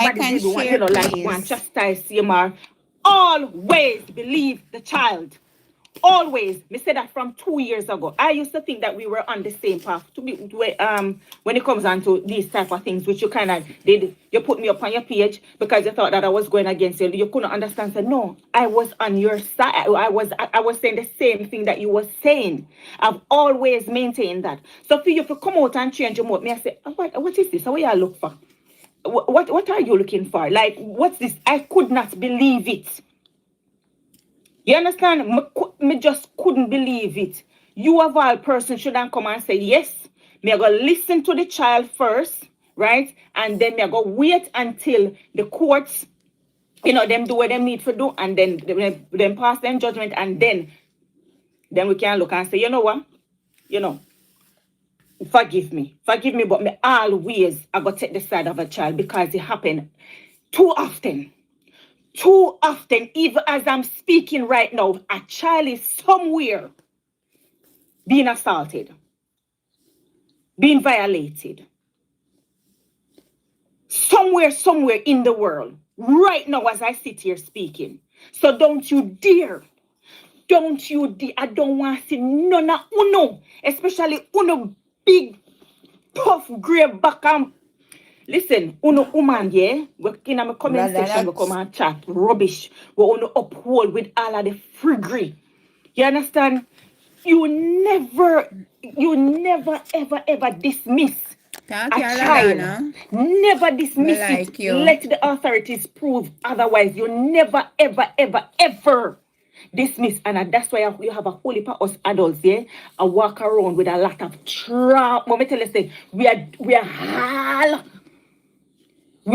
I Somebody can did want, share, like one please. chastise CMR. Always believe the child. Always. Me said that from 2 years ago. I used to think that we were on the same path. When it comes on to these type of things, which you kind of did, you put me up on your page because you thought that I was going against you. You couldn't understand. So no, I was on your side. I was saying the same thing that you were saying. I've always maintained that. So for you to come out and change your mode, me I say, what is this? What you look for? What are you looking for? Like, what's this? I could not believe it. You understand? Me just couldn't believe it. You of all persons shouldn't come and say, yes, me I go listen to the child first, right? And then me I go wait until the courts, them do what they need to do, and then them pass them judgment, and then we can look and say, you know what? Forgive me, but me always I go take the side of a child because it happened too often. Too often, even as I'm speaking right now, a child is somewhere being assaulted, being violated. Somewhere in the world, right now as I sit here speaking. So don't you dare. I don't want to see none of uno, especially uno big, tough, grey back. Listen, uno woman, yeah, we in a comment section, we come and chat rubbish. We uno uphold with all of the friggery. You understand? You never, ever dismiss Thank a you, child. Ladonna. Never dismiss like it. you. Let the authorities prove otherwise. You never, ever dismiss. And that's why you have a whole heap of us adults, yeah, I walk around with a lot of trauma. Let me tell you, say, we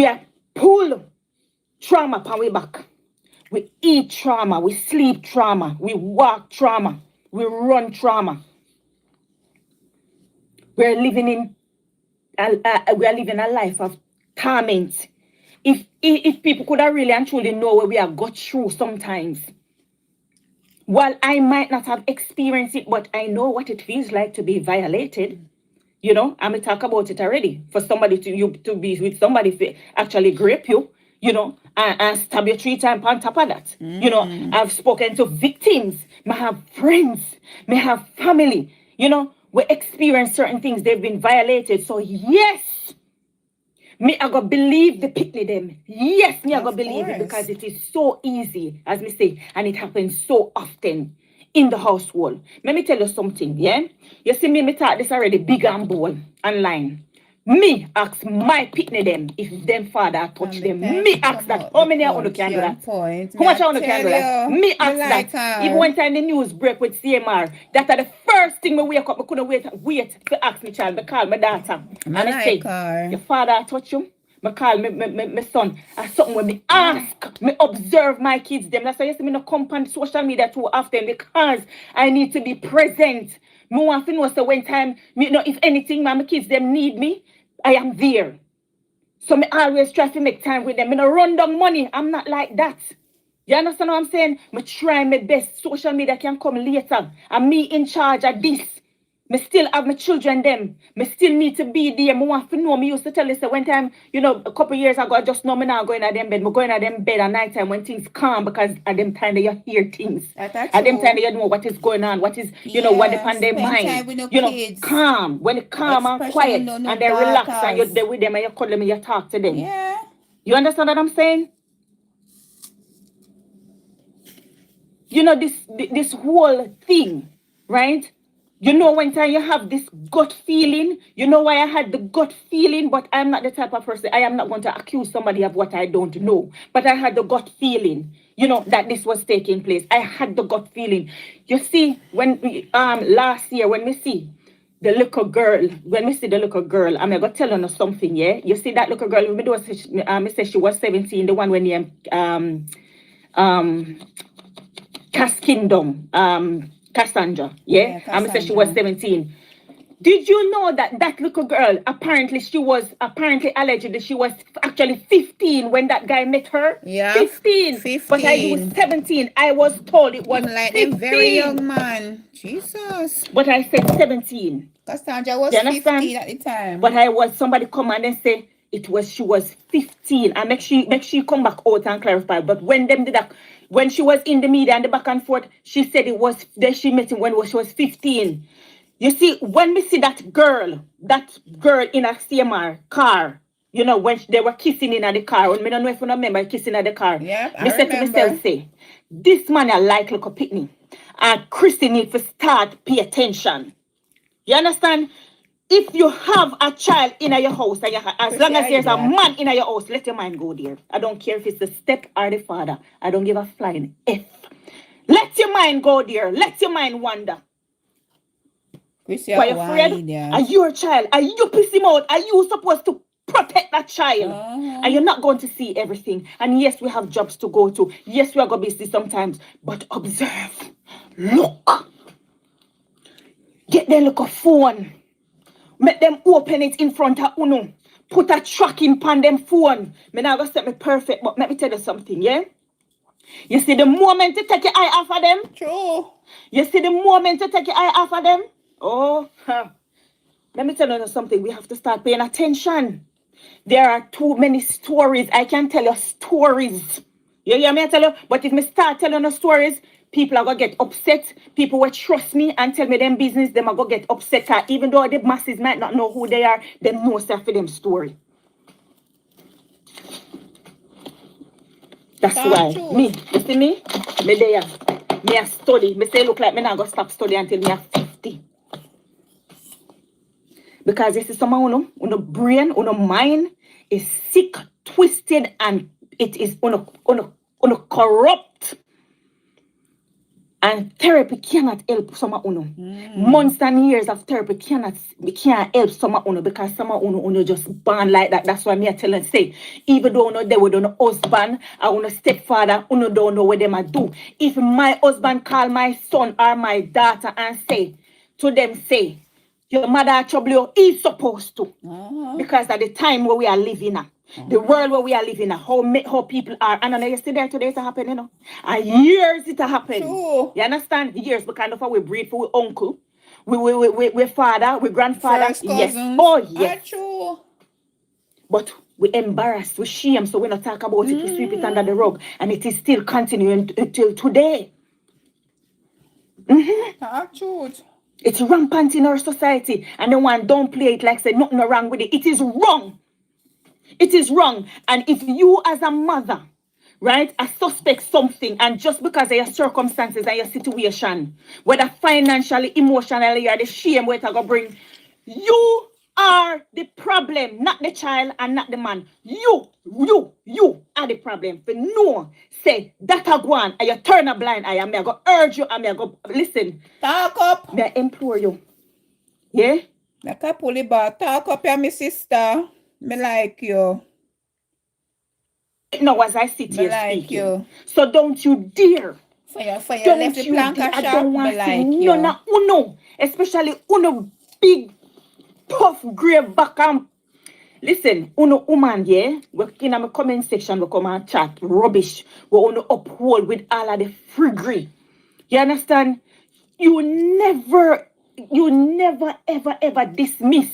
are pull trauma on we back. We eat trauma. We sleep trauma. We walk trauma. We run trauma. We are living a life of torment. If people could have really and truly know what we have got through sometimes. While I might not have experienced it, but I know what it feels like to be violated. I'm going to talk about it already. For somebody to be with somebody to actually grape you, and stab you 3 times on top of that. I've spoken to victims. May have friends. May have family. We experience certain things. They've been violated. So yes, me I go believe the pitney them. Yes, me I go believe it because it is so easy, as me say, and it happens so often in the household. Let me tell you something, yeah? You see me talk this already big and bold online. Me ask my pitney them if them father touch them. Me ask that. How many of you can do that? How much of you can do that? Me ask that. Even when time the news break with CMR, that are the first thing me wake up, I couldn't wait to ask my child, me call my daughter. And I say, your father touch you? Me call my son. And something when me ask, me observe my kids them. That's why you see me not come on social media too often because I need to be present. Me want to know so when time, if anything, my kids them need me, I am there. So me always try to make time with them. Me no run down money. I'm not like that. You understand what I'm saying? Me try my best. Social media can come later. And me in charge of this. Me still have my children them. Me still need to be there. Me want to know. Me used to tell you, so one time, a couple years ago, I just know me now going at them bed. Me going at them bed at night time when things calm because at them time you hear things. At them time you know what is going on, what is, what depend their mind. Calm. When it calm and quiet and they relax and you're there with them and you call them and you talk to them. Yeah. You understand what I'm saying? This whole thing, right? When time you have this gut feeling, why I had the gut feeling, but I'm not the type of person, I am not going to accuse somebody of what I don't know. But I had the gut feeling, that this was taking place. I had the gut feeling. You see, when we, last year, when we see the little girl, I'm going to tell you something, yeah? You see that little girl, I said she was 17, the one when you, Cass Kingdom, Cassandra, yeah? I said she was 17. Did you know that little girl, apparently allegedly, she was actually 15 when that guy met her? Yeah. 15. But I was 17. I was told it was like 15. a very young man. Jesus. But I said 17. Cassandra was 15 at the time. But somebody come and they say, she was 15. And make she come back out and clarify. But when them did that, when she was in the media and the back and forth, she said it was that she met him when she was 15. You see, when we see that girl in a CMR car, you know, when they were kissing in the car, when I don't know if you remember kissing in the car. Yep, I said to myself, say, this man I like a picnic. And Chrissy need to start pay attention. You understand? If you have a child in your house, and as long as there's a man in your house, let your mind go there. I don't care if it's the step or the father. I don't give a flying F. Let your mind go there. Let your mind wander. Chrissy, are you afraid? Are you a child? Are you piss him out? Are you supposed to protect that child? And you're not going to see everything. And yes, we have jobs to go to. Yes, we are going to be busy sometimes. But observe. Look. Get them look a phone. Make them open it in front of Uno. Put a tracking pan them phone. Me not gonna set me perfect, but let me tell you something, yeah? You see the moment you take your eye off of them? True. You see the moment you take your eye off of them? Oh, let me tell you something. We have to start paying attention. There are too many stories. I can tell you stories. You hear me? I tell you. But if me start telling you stories, people are going to get upset. People will trust me and tell me them business. Them are going to get upset. Even though the masses might not know who they are, them know stuff for them story. That's why. True. Me, you see me? Me there. Me a study. Me say look like me not going to stop studying until me are 50. Because this is someone who brain, who mind is sick, twisted, and it is corrupt. And therapy cannot help someone. Months and years of therapy can't help someone because someone just born like that. That's why me I tell and say, even though they would no husband or stepfather, don't know what they might do. If my husband call my son or my daughter and say to them, say, your mother trouble is supposed to. Because at the time where we are living now, the world where we are living now, how people are. And yesterday, today it's happening, you know. And years it happened. True. You understand? Years because of how we breed for we uncle, we father, we grandfather. First cousins. Yes. Oh, yes. True. But we embarrassed, we shame, so we not talk about it, we sweep it under the rug. And it is still continuing until today. Truth. It's rampant in our society. And the one don't play it like say nothing wrong with it. It is wrong. It is wrong. And if you as a mother, right, suspect something, and just because of your circumstances and your situation, whether financially, emotionally, or the shame where it's going to bring, you are the problem, not the child and not the man. You are the problem. For no, say that a go on, and you turn a blind eye, and me I go urge you, and me I go listen. Talk up. Me I implore you. Yeah? Me can pull it back. Talk up, yeah, my sister. Me like you. No, as I sit me here like speaking. You. So don't you dare. For you left the plank I shop, don't want me like to you. no, uno, especially uno big, tough, grave back and listen, uno woman, yeah, we in my comment section, we come and chat rubbish. We uno uphold with all of the friggery. You understand? You never, ever dismiss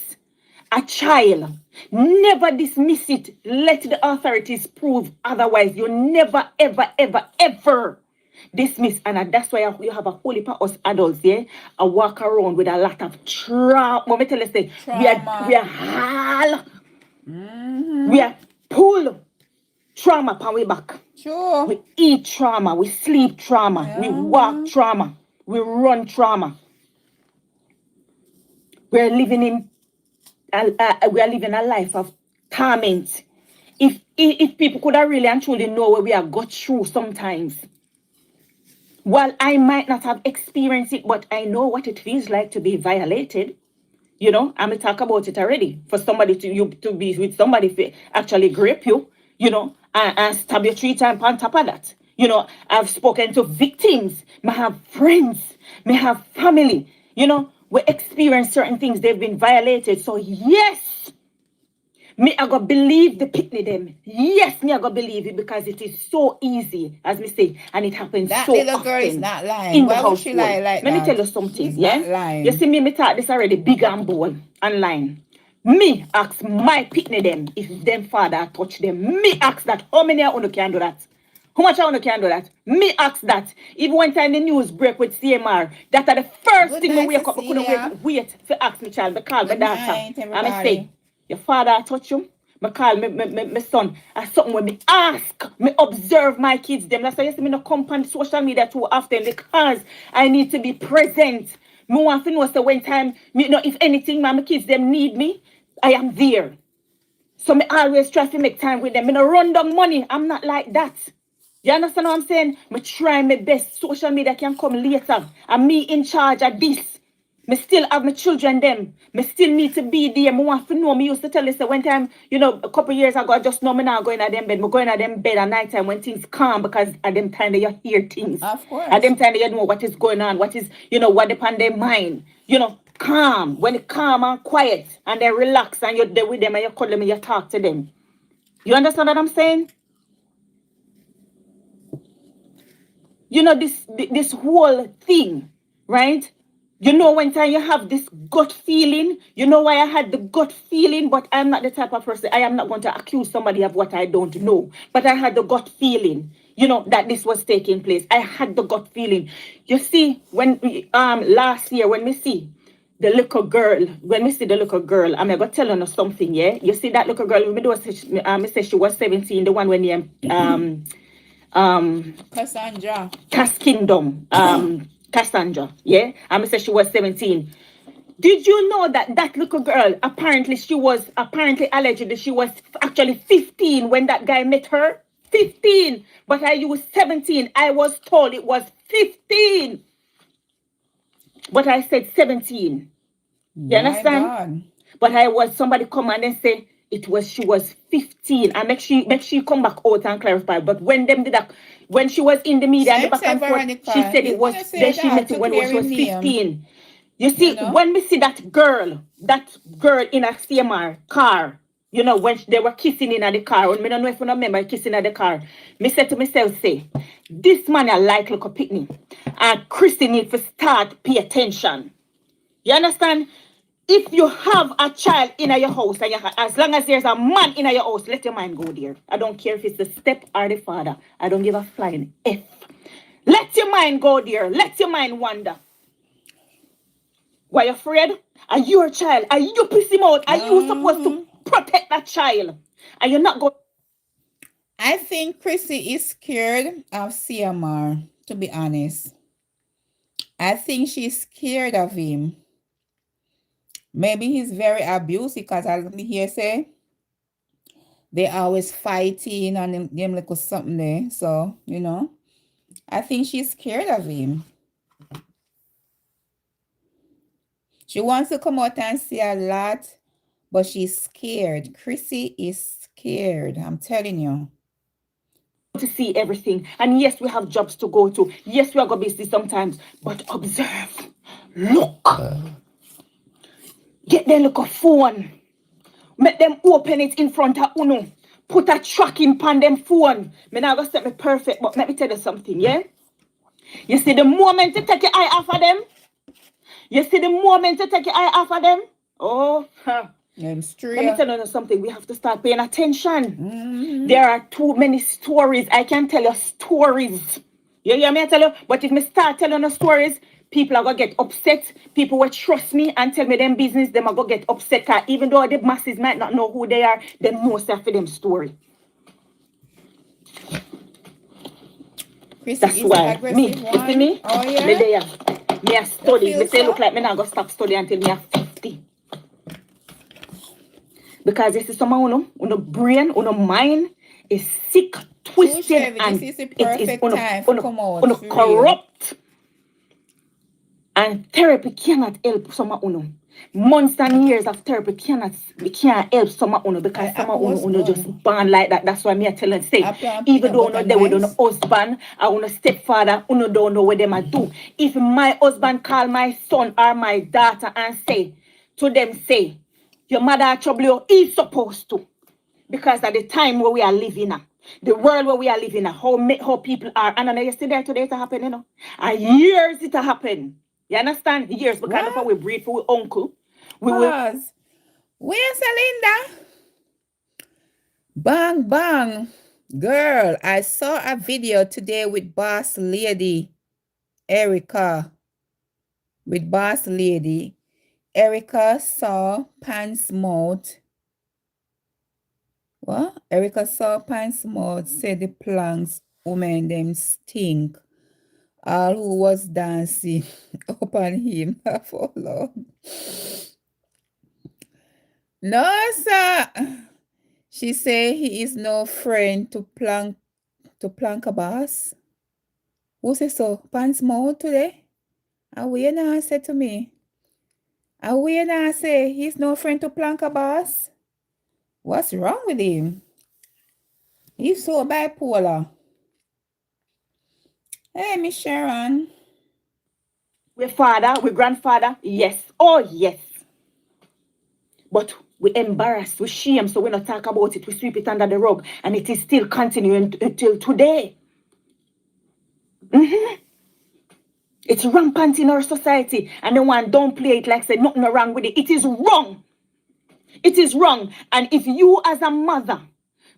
a child. Never dismiss it. Let the authorities prove otherwise. You never, ever dismiss. And that's why you have a whole heap of us adults, yeah? I walk around with a lot of trauma. Let me tell you, say, we are hal. We are pull trauma upon we back. Sure. We eat trauma. We sleep trauma. Yeah. We walk trauma. We run trauma. We are living a life of torment. If people could have really and truly know what we have got through sometimes. Well, I might not have experienced it, but I know what it feels like to be violated. You know, I'm talk about it already. For somebody to be with somebody to actually grape you, you know, and stab you 3 times on top of that. You know, I've spoken to victims, may have friends, may have family, you know. We experience certain things, they've been violated. So yes, me I go believe the pitney them. Yes, me I go believe it because it is so easy, as me say, and it happens that so often. That little girl is not lying. In Why the would she lie like Let that? me tell you something, She's yeah? Not lying. You see me talk this already big and bold online. Me ask my pitney them if them father touch them. Me ask that. How many of you can do that? How much of you can do that? Me ask that. Even one time the news break with CMR, that are the first Good thing we night, wake up. I couldn't Cecilia. wait to ask my child. I call my Good daughter. night, And I say, everybody. your father touch you? I call my son. That's something when me ask. Me observe my kids. Them. That's why you see me no come on social media too often because I need to be present. Me want to know so when time, me know if anything, my kids them need me, I am there. So me always try to make time with them. Me no run down money. I'm not like that. You understand what I'm saying? Me try my best. Social media can come later. And me in charge of this. Me still have my children them. Me still need to be there. Me want to know. Me used to tell you so one time, a couple years ago, I just know me now going at them bed. Me going at them bed at night time when things calm because at them time that you hear things. Of course. At them time that you know what is going on, what is, what upon their mind. Calm. When it calm and quiet and they relax and you're there with them and you call them and you talk to them. You understand what I'm saying? This whole thing, right? When time you have this gut feeling, why I had the gut feeling, but I'm not the type of person, I am not going to accuse somebody of what I don't know. But I had the gut feeling, that this was taking place. I had the gut feeling. You see, when last year, when we see the little girl, I'm going to tell you something, yeah? You see that little girl, I said she was 17, the one when you, Cassandra. Cassandra, yeah? I said she was 17. Did you know that little girl, apparently allegedly, she was actually 15 when that guy met her? 15. But I used 17. I was told it was 15. But I said 17. You understand? God. But somebody come and say she was 15. And make sure come back out and clarify. But when them did that, when she was in the media and the back and forth, she said it was, then she met it when she was 15. You see, when we see that girl in a CMR car, when they were kissing in the car, and I don't know if you remember kissing in the car, me said to myself, this man I like a picnic, and Chrissy need to start pay attention. You understand? If you have a child in your house, and as long as there's a man in your house, let your mind go there. I don't care if it's the step or the father. I don't give a flying F. Let your mind go there. Let your mind wander. Why you afraid? Are you a child? Are you piss him out? Are you supposed to protect that child? And you're not going. I think Chrissy is scared of CMR, to be honest. I think she's scared of him. Maybe he's very abusive because as me here say, they always fighting and them like something there. So, I think she's scared of him. She wants to come out and say a lot, but she's scared. Chrissy is scared. I'm telling you. To see everything. And yes, we have jobs to go to. Yes, we are going to be busy sometimes. But observe. Look. Get them look a phone. Make them open it in front of Uno. Put a tracking on them phone. Me not gonna set me perfect, but let me tell you something, yeah? You see the moment you take your eye off of them? You see the moment you take your eye off of them? Oh, let me tell you something. We have to start paying attention. There are too many stories. I can tell you stories. You hear me? I tell you. But if me start telling you stories, people are going to get upset. People will trust me and tell me them business. Them are going to get upset. Even though the masses might not know who they are, they know stuff for them story. Chrissy, that's why me, you see me? Oh, yeah? Me a study. Me say look like me not going to stop studying until me are 50. Because this is someone uno brain, uno mind is sick, twisted, and this is the perfect time to come out. Corrupt. And therapy cannot help some uno. Months and years of therapy can't help some uno because some uno just born like that. That's why me I tell them say, even though uno they with uno husband or uno stepfather, uno don't know what them a do. If my husband call my son or my daughter and say to them, say, your mother trouble you, he's supposed to. Because at the time where we are living now, the world where we are living now, how people are. And then yesterday, today it happen, And years it happen. You understand? Years. Because of how we breed for our uncle. Where's Linda? Bang, bang. Girl, I saw a video today with Boss Lady Erica. With Boss Lady. Erica saw Pants Mouth. What? Erica saw Pants Mouth said the planks women them stink. All who was dancing upon him laugh out loud. No, sir. She say he is no friend to plank a boss. Who say so? Pants Mouth today? And we now say to me. And we now say he's no friend to plank a boss. What's wrong with him? He's so bipolar. Hey, Miss Sharon. We father, we grandfather, yes. Oh, yes. But we embarrassed, we shame, so we not talk about it. We sweep it under the rug. And it is still continuing until today. It's rampant in our society. And the one don't play it like say nothing wrong with it. It is wrong. It is wrong. And if you as a mother,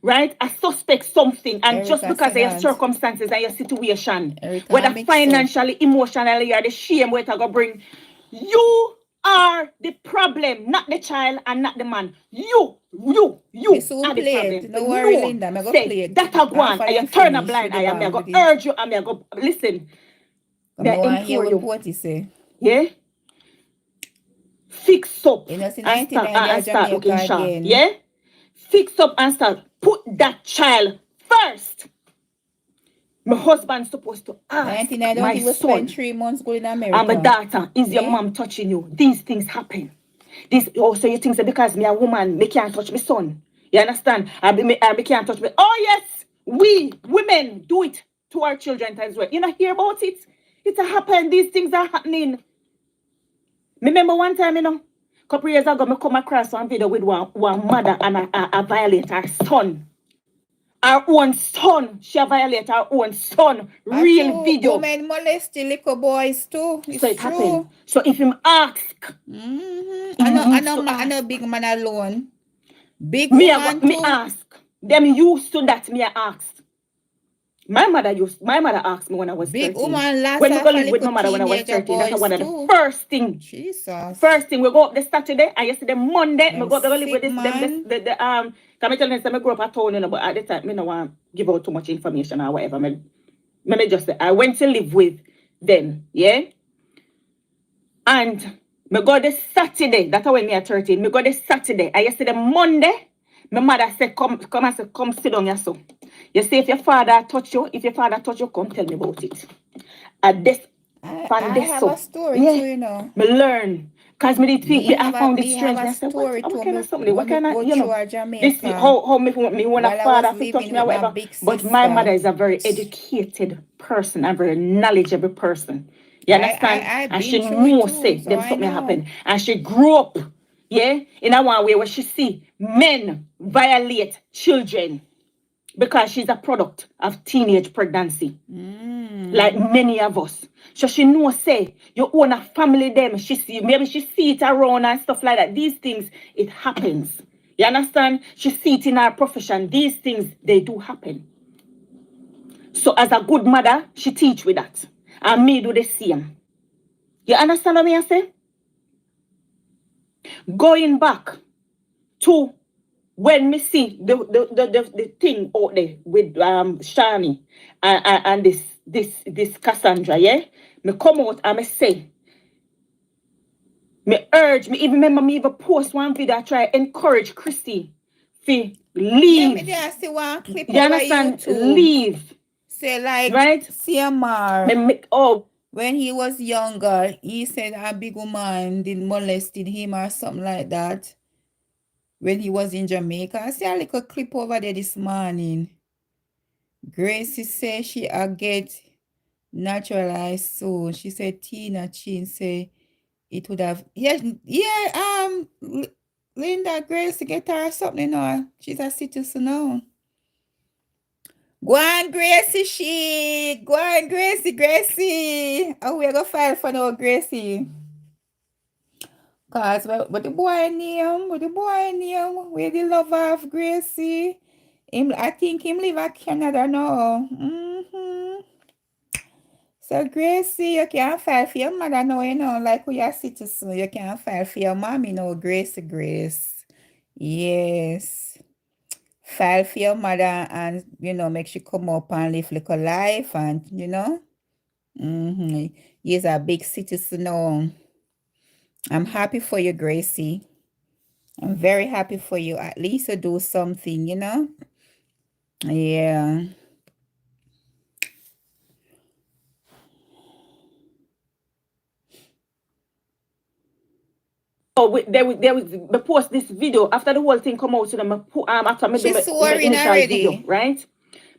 right, I suspect something, and Erica, just because of your circumstances and your situation, Erica, whether financially, emotionally, or the shame where it's going to bring, you are the problem, not the child and not the man. You are the problem. No worry, Linda. I'm going to play it. That a go on, and you turn a blind eye. I'm going to urge you, I'm going to go, listen. I hear what you say. Yeah? Fix up and start looking sharp. Yeah? Fix up and start. Put that child first. My husband's supposed to ask my son, spend 3 months going to America. And my daughter, is your mom touching you? These things happen. This also you think that because me a woman, me can't touch my son. You understand? I can't touch me. Oh yes, we women do it to our children as well. You know, hear about it? It's a happen. These things are happening. Remember one time, a couple years ago, I come across one video with one mother and a violate her son. Our own son. She violate her own son. Real video. Women molest little boys too. It's so it true. Happened. So if him ask. I know big man alone. Big me man too. Me ask. Them used to that me ask. My mother asked me when I was big 13. Woman last when we go live with my mother when I was 13, that's one of the first thing. Jesus. First thing, we go up the Saturday, and yesterday Monday, we go up the live with the can I tell you, I grew up at town, but at the time, I don't want to give out too much information or whatever. Me just say, I went to live with them, yeah? And me go the Saturday, that's when me at 13, me go the Saturday, and yesterday Monday, my mother said, come sit down here, so. You say if your father touch you, come tell me about it. This I have a story too, you know. Me learn. Because me did think I found it strange. I said, what kind of somebody? What kind of, you know, this, how me want a father to touch me or whatever. But my mother is a very educated person, a very knowledgeable person. You understand? And she knew say them something happened. And she grew up, yeah, in a one way where she see men violate children. Because she's a product of teenage pregnancy. Like many of us. So she knows, say, you own a family them. Maybe she see it around and stuff like that. These things, it happens. You understand? She see it in her profession. These things, they do happen. So as a good mother, she teach with that. And me do the same. You understand what I say? Going back to when me see the thing out there with Shani and this Cassandra, yeah, me come out and me say, me urge, me even remember me even post one video, I try encourage Chrissy to leave. Yeah, see one clip you understand? Leave. Say like right? CMR. When he was younger, he said a big woman did molested him or something like that. When he was in Jamaica. I see a little clip over there this morning. Gracie said she get naturalized soon. She said Tina Chin say it would have Linda Gracie get her something now. She's a citizen now. Go on, Gracie, go on, Gracie. Oh, we're gonna file for now, Gracie. Cause what the boy name? What the boy name? Where the lover of Gracie? Him, I think him live at Canada now. So Gracie, you can file for your mother now, like we are citizen. You can file for your mommy now, Grace. Yes. File for your mother and make she come up and live like a life and He's a big citizen now. I'm happy for you, Gracie. I'm very happy for you. At least you do something, Yeah. Oh, they post this video after the whole thing come out to them. After me do She's my swearing initial video, already. right?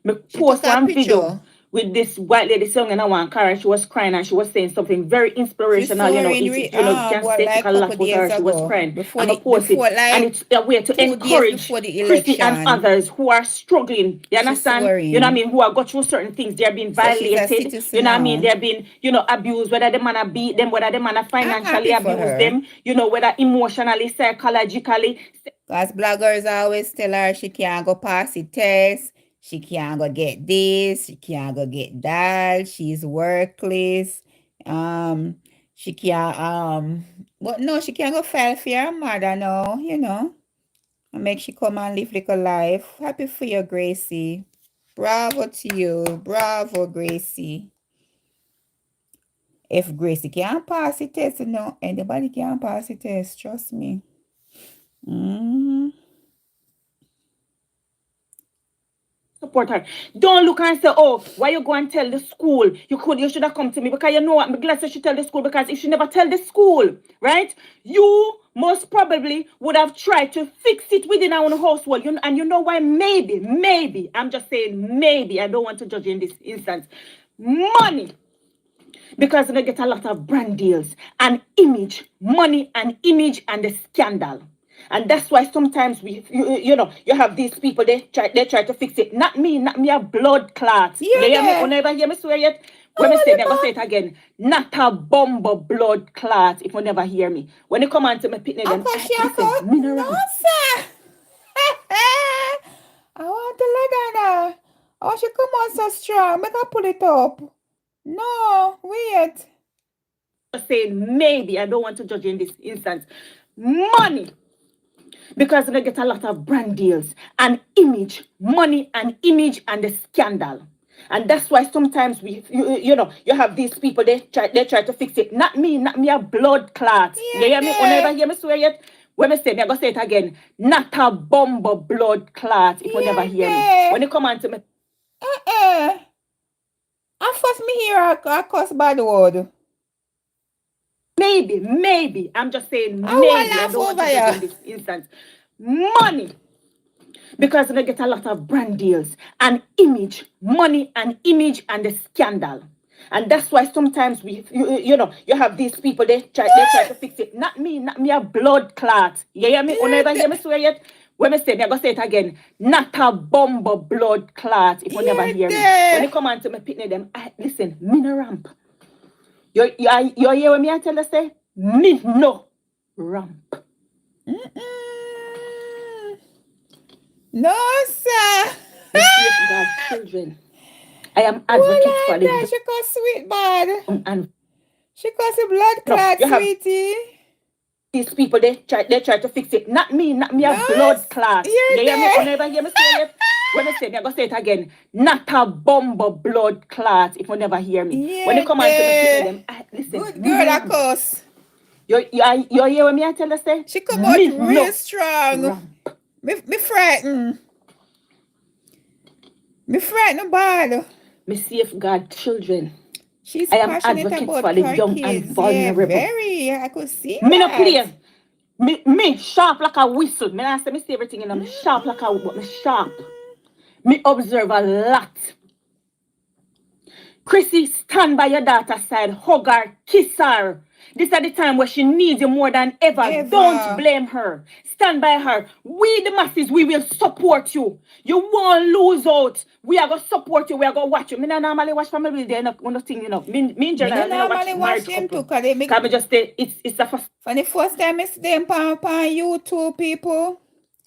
Me She took post a one video picture. with this white lady song and I want Karen. She was crying and she was saying something very She's inspirational. swearing You can what, say like take a a couple lot out of days her. She was ago. crying. Before I'm the going to post it. before And like it's a way to 2 days encourage before the Chrissy and election. others who are struggling. You She's understand? You know what I swearing. mean? Who have got through certain things. They're being So she's a violated. citizen You know what I mean? now. They're being, abused. Whether the man beat them, whether the man I'm financially happy for abuse her. them. Whether emotionally, psychologically. Because bloggers always tell her she can't go pass the test. She can't go get this. She can't go get that. She's workless. She can't but no, she can't go file for her mother now, And make she come and live like a life. Happy for you, Gracie. Bravo to you. Bravo, Gracie. If Gracie can't pass the test, anybody can pass the test. Trust me. Support her. Don't look and say, oh, why you go and tell the school? You should have come to me because you know what? I'm glad she tell the school because if she never tell the school, right? You most probably would have tried to fix it within our own household. And you know why? Maybe, I'm just saying maybe. I don't want to judge in this instance. Money. Because they get a lot of brand deals and image, money and image and the scandal. And that's why sometimes you have these people, they try to fix it. Not me a blood clot. You hear me? there? You never hear me swear yet? When I say it, I'm going to say it again. Not a bumble blood clot if you never hear me. When you come on to my pitney, then listen, mineral. No, sir. I want to Ladonna. Oh, she come on so strong. Make her pull it up. No, wait. Saying maybe, I don't want to judge in this instance. Money. Because they get a lot of brand deals and image, money and image and the scandal. And that's why sometimes you have these people, they try to fix it. Not me a blood clot. You hear me? You never hear me swear yet? When I say it, I'm going to say it again. Not a bumble blood clot if you never hear me. When you come on to me. I first me hear a cuss bad word. Maybe. I'm just saying maybe. I don't want to judge in this instance. Money. Because they get a lot of brand deals and image, money and image and the scandal. And that's why sometimes you have these people, they try to fix it. Not me a blood clot. You hear me? You never hear me swear yet? When I say it, I'm going to say it again. Not a bumble blood clot if you never hear me. When you come on to my pitney them, listen, me no ramp. You hear what me I tell you say? Me no ramp. No, sir. God's children. I am advocate for the. She got sweet bad. And she got a blood clot, sweetie. These people, they try to fix it. Not me a blood clot. You hear me? You never hear me say it? When I say it, I'm going to say it again. Not a bumble blood clot if you never hear me. When you come on to them, listen. Good girl, of course. You hear what me I tell you say? She come out real strong. Me frightened. Me frightened bad. Me safeguard children. She's I am passionate advocate about for the her young kids. and vulnerable. Yeah, very. I could see me that. No play. Me sharp like a whistle. Me not say me see everything in me sharp like a but me sharp. Me observe a lot. Chrissy, stand by your daughter's side, hug her, kiss her. This is the time where she needs you more than ever. Don't blame her. Stand by her. We, the masses, we will support you. You won't lose out. We are going to support you. We are going to watch you. Me not normally watch family. They're not going to think, you know. Me in general, Me I watch normally married them too, couple. because they Can me just say, it's the first. for the first time I see them on YouTube, people,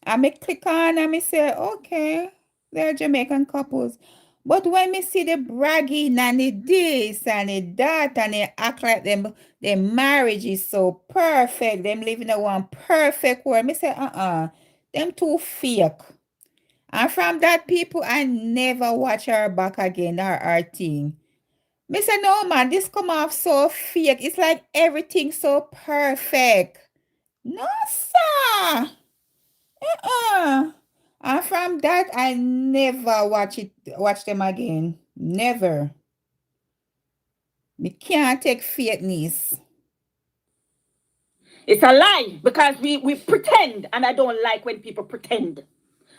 and me click on and me say, okay, they're Jamaican couples. But when me see the bragging and the this and the that, and they act like them, their marriage is so perfect, them living in one perfect world, me say, them too fake. And from that, people, I never watch her back again, her thing. Me say, no, man, this come off so fake. It's like everything so perfect. No, sir. And from that, I never watch them again. Never. Me can't take fakeness. It's a lie because we pretend, and I don't like when people pretend.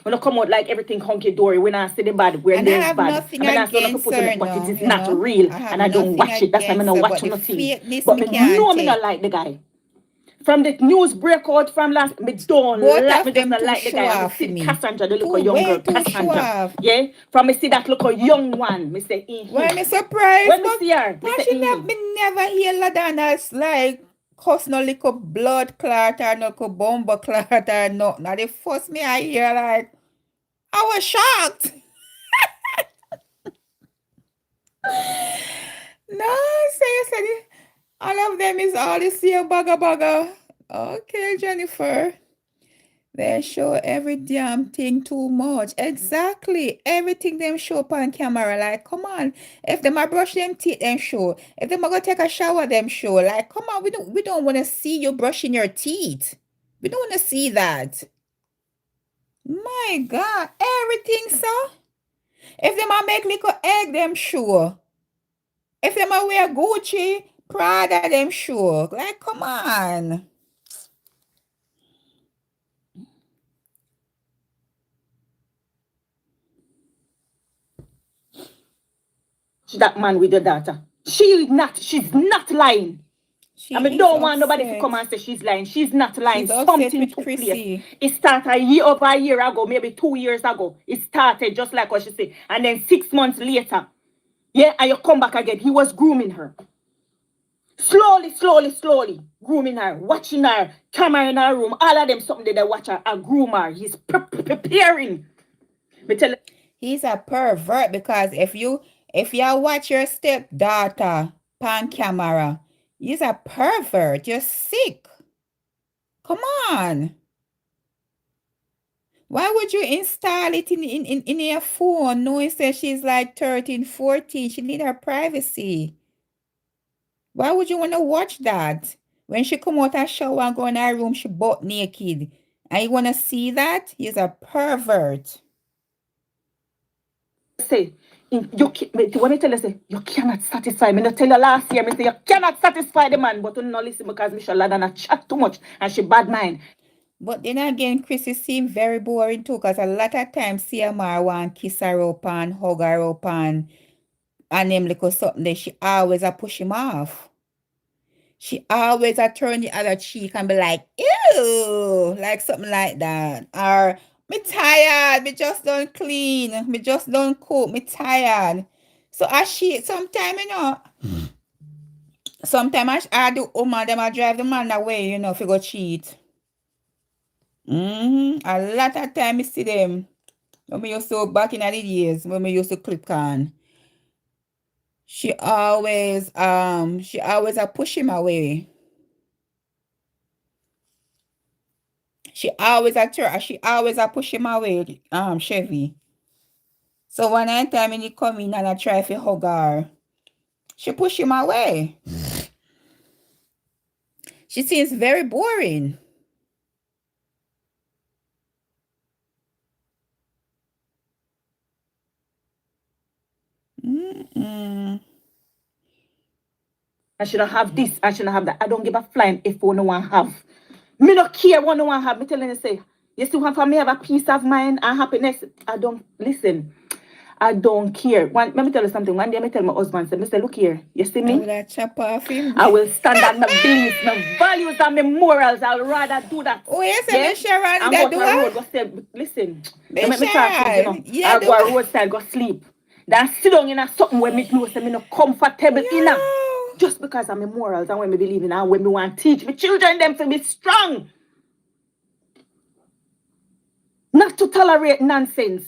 When I come out like everything hunky dory, when I see the bad, when And I there's have bad. nothing I mean, that's what I against put her, in it, but it is you not know. real, I have and I don't nothing watch it. That's why I'm against not her, but watching the nothing. fakeness But me me can't know me not take. like the guy. From the news breakout from last, me don't Both like of me just them not too like the show guy. And me off for see me. Cassandra, the Too little young way girl, too show Cassandra. off. Yeah, from me see that little young one, me say, Why me surprised? When me But see her, me and say, she never hear Ladonna's like cause no little blood clot or no little bomber clot or nothing. Now the first me I hear like I was shocked. No, seriously. All of them is all the same bugger. Okay, Jennifer. They show every damn thing too much. Exactly. Everything them show up on camera. Like, come on. If them a brush them teeth, them show. If them a go take a shower, them show. Like, come on, we don't want to see you brushing your teeth. We don't want to see that. My God, everything, so. If them a make little egg, them show. If them a wear Gucci, Prada, them show. Like, come on. that man with the daughter. She's not lying. I mean, don't want nobody to come and say she's lying. She's not lying. She's upset Something with took Chrissy. place. It started over a year ago, maybe 2 years ago. It started just like what she said. And then 6 months later, yeah, and you come back again. He was grooming her. Slowly, grooming her, watching her, camera in her room. All of them, something they watch her, a groomer. He's preparing. Me tell you, He's a pervert because if you watch your stepdaughter on camera, he's a pervert. You're sick. Come on. Why would you install it in your phone knowing that she's like 13, 14? She need her privacy. Why would you want to watch that? When she come out of shower and go in her room, she butt naked. And you want to see that? He's a pervert. say, when me tell you, say, you cannot satisfy me. I tell you last year, me say, you cannot satisfy the man, but you not listen because Michelle Ladonna chat too much and she bad mind. But then again, Chrissy seemed very boring too, because a lot of times CMR want kiss her up and hug her up and them little something there, she always a push him off. She always a turn the other cheek and be like, ew, like something like that. Or, me tired, me just don't clean, me just don't cook, me tired. So as she, sometimes, sometimes I do woman, them I drive the man away, if you go cheat. A lot of time I see them. When we used to, back in the years, when we used to clip on. She always a push him away. She always a push him away, Chevy. So one time when he come in and I try to hug her, she push him away. She seems very boring. I shouldn't have this, I shouldn't have that. I don't give a flying if one one have. Me not care what no one have. Me telling you say, you still want for me have a peace of mind and happiness. I don't listen. I don't care. Let me tell you something. One day I tell my husband, say, look here, you see I me? would have chop off him. I will stand on my beliefs, my values, and my morals. I'll rather do that. Oh, yes, Yeah? Miss Sharon, And that go do to a road, what? go say, listen, let Miss me talk things, you Sharon, know. yeah, I'll do go a what? roadside, go sleep. Then sit down in a something where me know say me no comfortable in. No. Just because I'm a morals and when me believe in and when me want to teach my children them to be strong. Not to tolerate nonsense.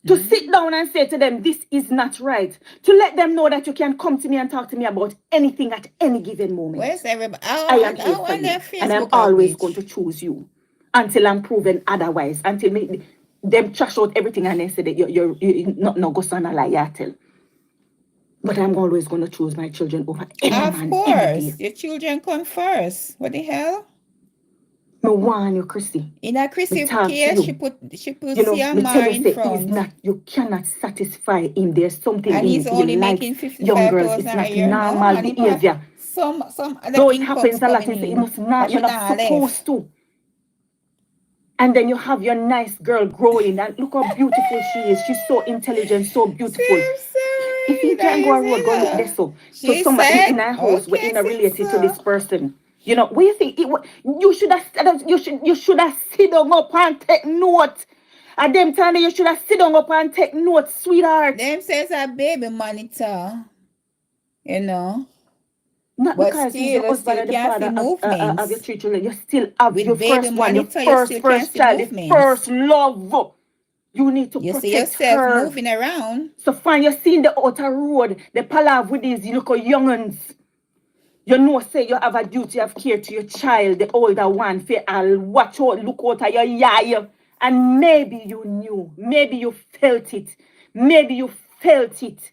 To sit down and say to them, this is not right. To let them know that you can come to me and talk to me about anything at any given moment. Where's everybody? I am here for you. And I'm always going to choose you until I'm proven otherwise. Until them trash out everything and then say that you're not no go son a lie, I tell. But I'm always going to choose my children over any Of man, course. any day. Your children come first. What the hell? Me want you, Chrissy. In a Chrissy talk to case, you. she put You know, me tell CMR you, in say, he's front. not, you cannot satisfy him. There's something And in he's him. only He likes making young girls. 55,000 It's a not year. No, normal man, him have behavior. some other Though it incomes happens a lot, coming it in. must not, That you're she not not left. supposed to. And then you have your nice girl growing, and look how beautiful she is. She's so intelligent, so beautiful. If he can't go a road, go look there so. So She somebody said, in a house, we're okay, in a related to this sister. person. You know, what do you think? You should have sit down up and take note. At them time you should have sit down up and take note, sweetheart. Them says a baby monitor. You know. Not But because he's still, the you husband still and the can't see father of your movements. three children. You still have With your baby first one, your monitor, you still can't first see child, the movements. first love. You need to You see protect yourself her. moving around. So find you seeing the outer road, the palav with these little young'uns. You know, say you have a duty of care to your child, the older one. I'll watch out, look out at your yaya. And maybe you knew, maybe you felt it, maybe you felt it.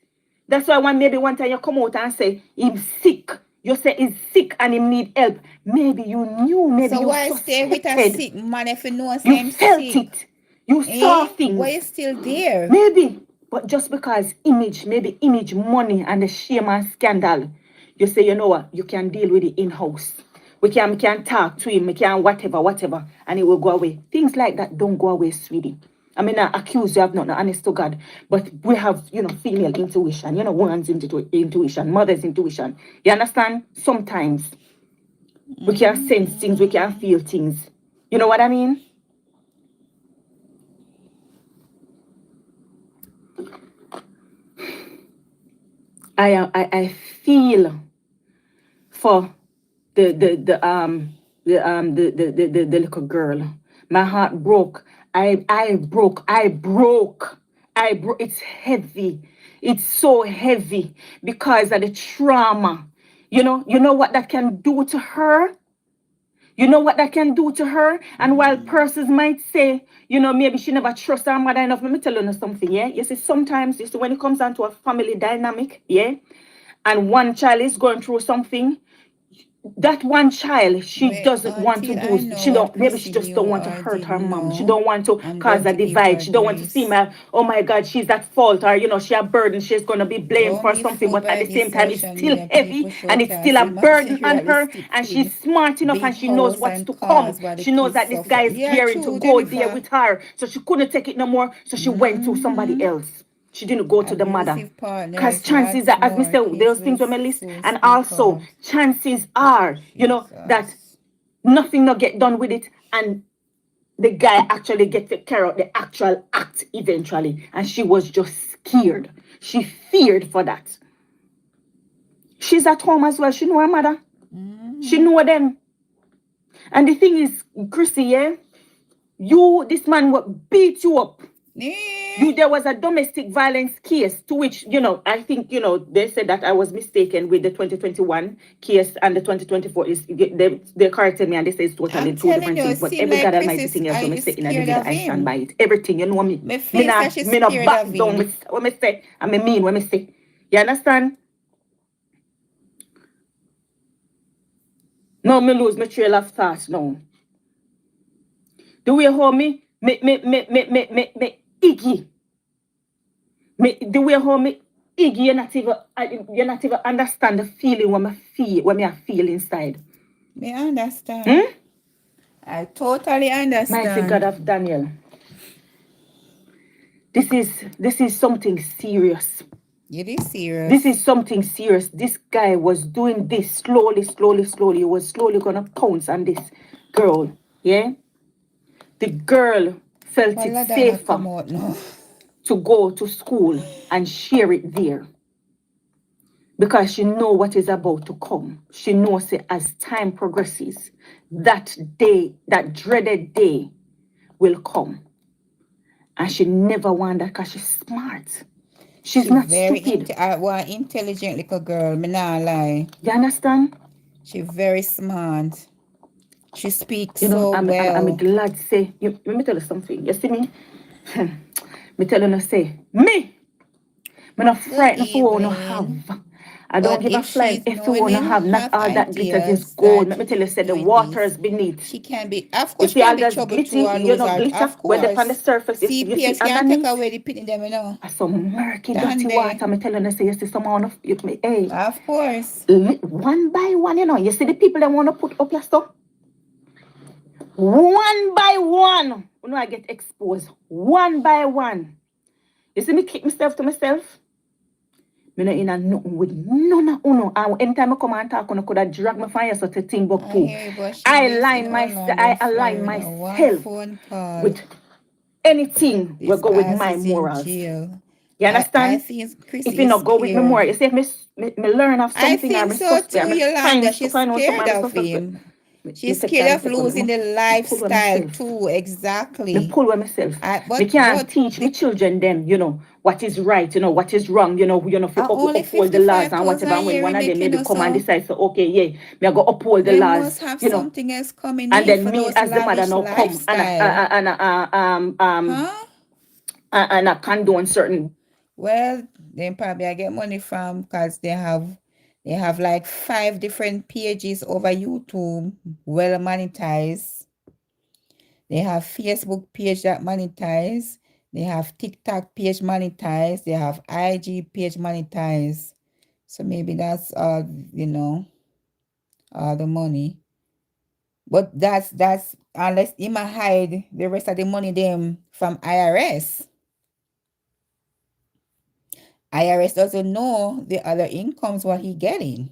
That's why maybe one time you come out and say, he's sick. You say he's sick and he need help. Maybe you knew, maybe So you why stay with a suspected. sick man if you know You him felt sick? it. You saw things. Why you still there? Maybe. But just because maybe image, money, and the shame and scandal, you say, you know what, you can deal with it in-house. We can talk to him, we can whatever, and it will go away. Things like that don't go away, sweetie. I mean, I accuse you of not, honest to God, but we have, female intuition, woman's intuition, mother's intuition. You understand? Sometimes we can sense things, we can feel things. You know what I mean? I feel for the little girl. My heart broke. I broke. It's heavy. It's so heavy because of the trauma. You know what that can do to her? You know what that can do to her? And while persons might say, maybe she never trusts her mother enough, let me tell you something, yeah? You see, sometimes, when it comes down to a family dynamic, yeah? And one child is going through something, that one child, she doesn't want to do, maybe she just don't want to hurt her mom. She don't want to cause a divide. She don't want to seem like, oh my God, she's at fault, or, she a burden. She's going to be blamed for something. But at the same time, it's still heavy and it's still a burden on her. And she's smart enough and she knows what's to come. She knows that this guy is gearing to go there with her. So she couldn't take it no more. So she went to somebody else. She didn't go to the mother. Because chances are, as we say, those things on my list, and also chances are, that nothing not get done with it, and the guy actually get to carry out the actual act eventually. And she was just scared. She feared for that. She's at home as well. She know her mother. She know them. And the thing is, Chrissy, yeah, this man would beat you up. There was a domestic violence case to which, I think, they said that I was mistaken with the 2021 case and the 2024 is, they corrected me and they say it's totally two different things. But every God Almighty thing else, when I say in a video, I stand by it. Everything, you know me. Me not back down when I say, I mean when I say. You understand? No, me lose my trail of thought now. The way how me Iggy. The way how me Iggy, you not even understand the feeling when I feel inside. Me understand. I totally understand. Mighty God of Daniel. This is something serious. It is This serious. is something serious. This guy was doing this slowly, slowly, slowly. He was slowly gonna pounce on this girl. Yeah. The girl felt Well, it Ladonna safer come out now. to go to school and share it there because she know what is about to come. She knows it as time progresses. That day, that dreaded day will come. And she never want that because she's smart. She's She not very stupid. one intelligent little girl. Me nah lie. You understand? She very smart. She speaks You know, so I'm well. glad say, let me tell you something. You see me? Me tell you no say, me not Good frightened for what I evening. have. I don't But give a if flying she's if you want knowing to have not enough all that glitters is ideas gold. that Let me tell you, he's say the doing water is this, beneath. she can be, of You course, she see can all be those trouble too glitzy, or you lose know, her. glitter Of where they on the course. surface, you see CPS can't take underneath. away the pin them, you know. Some murky, dirty Dandy. water. Me telling you, say, you see someone of you, hey, Of course. one by one, you know, you see the people that want to put up your stuff. One by one, you know, I get exposed. One by one. You see me keep myself to myself. Me not in a nothing with none of uno. And anytime I come and talk, uno could have drag me from here to I Timbuktu. hear you, but she lives in Orlando, I align Florida. One myself phone call. with anything will This go with ass my is in morals. jail. You I understand? think If Chrissy you is not go with me more, scared. you see, if me learn of I something or think me so suspect, too, me trying Yolanda. to She's find out something scared me of suspect. him. Me She's take scared time, of take on losing the me pull with lifestyle myself. too. Me Exactly. pull with myself. Me can't But teach me children them, you know, what is right, you know, what is wrong, if you only uphold the laws and 55,000 whatever. a And when year we one of them making maybe us, come and so decide, so okay, yeah, me I go uphold the they laws, must have you know. something else coming And in then for me those as the mother lavish now come lifestyle. Huh? and I condone certain. Well, then probably I get money from because they have like 5 different pages over YouTube, well monetized. They have Facebook page that monetize. They have TikTok page monetized. They have IG page monetized. So maybe that's all the money. But that's unless he might hide the rest of the money them from IRS. IRS doesn't know the other incomes what he getting.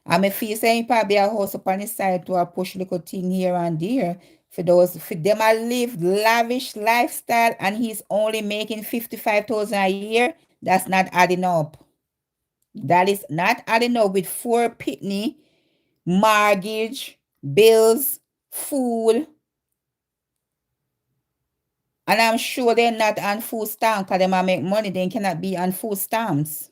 I may feel saying probably a house up on the side to a push little thing here and there for them a live lavish lifestyle and he's only making 55,000 a year. That's not adding up. That is not adding up with 4 pitney, mortgage, bills, food. And I'm sure they're not on food stamps because they might make money, they cannot be on food stamps.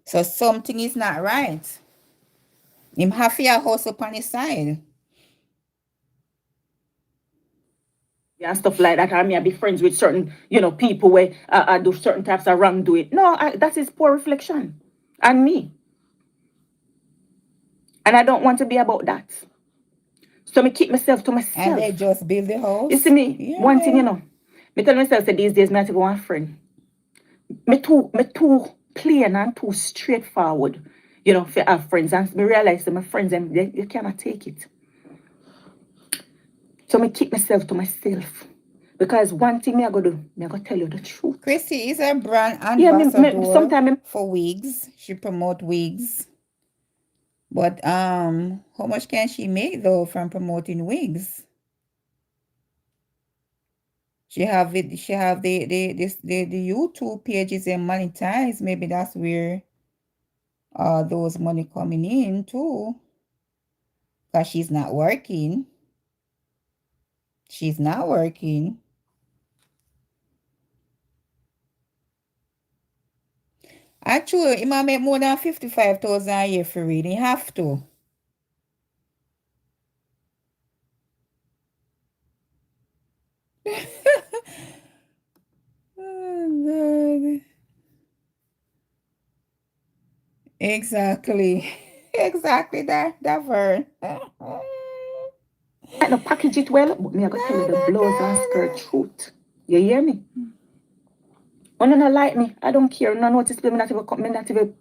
So something is not right. Him have a house up on his side. And stuff like that, or me I be friends with certain, people where I do certain types of wrongdoing. No, that is poor reflection on me. And I don't want to be about that. So me keep myself to And they myself. just build the You see house. me, one thing, Yeah. me tell myself that these days me have to go one friend. Me too plain and too straightforward, for have friends. And me realize that my friends, they cannot take it. So me keep myself to myself. Because one thing me I go do, me I go tell you the truth. Chrissy is a brand Yeah, ambassador sometimes for wigs. She promote wigs. But how much can she make though from promoting wigs? She have the YouTube pages and monetize. Maybe that's where those money coming in too. Because she's not working. She's not working. Actually, he might make more than 55,000 a year for reading. He have to. Oh, God. Exactly. Exactly that word. might not package it well, but me I go tell you the blouse and skirt truth. You hear me? When you not like me, I don't care. No notice me not even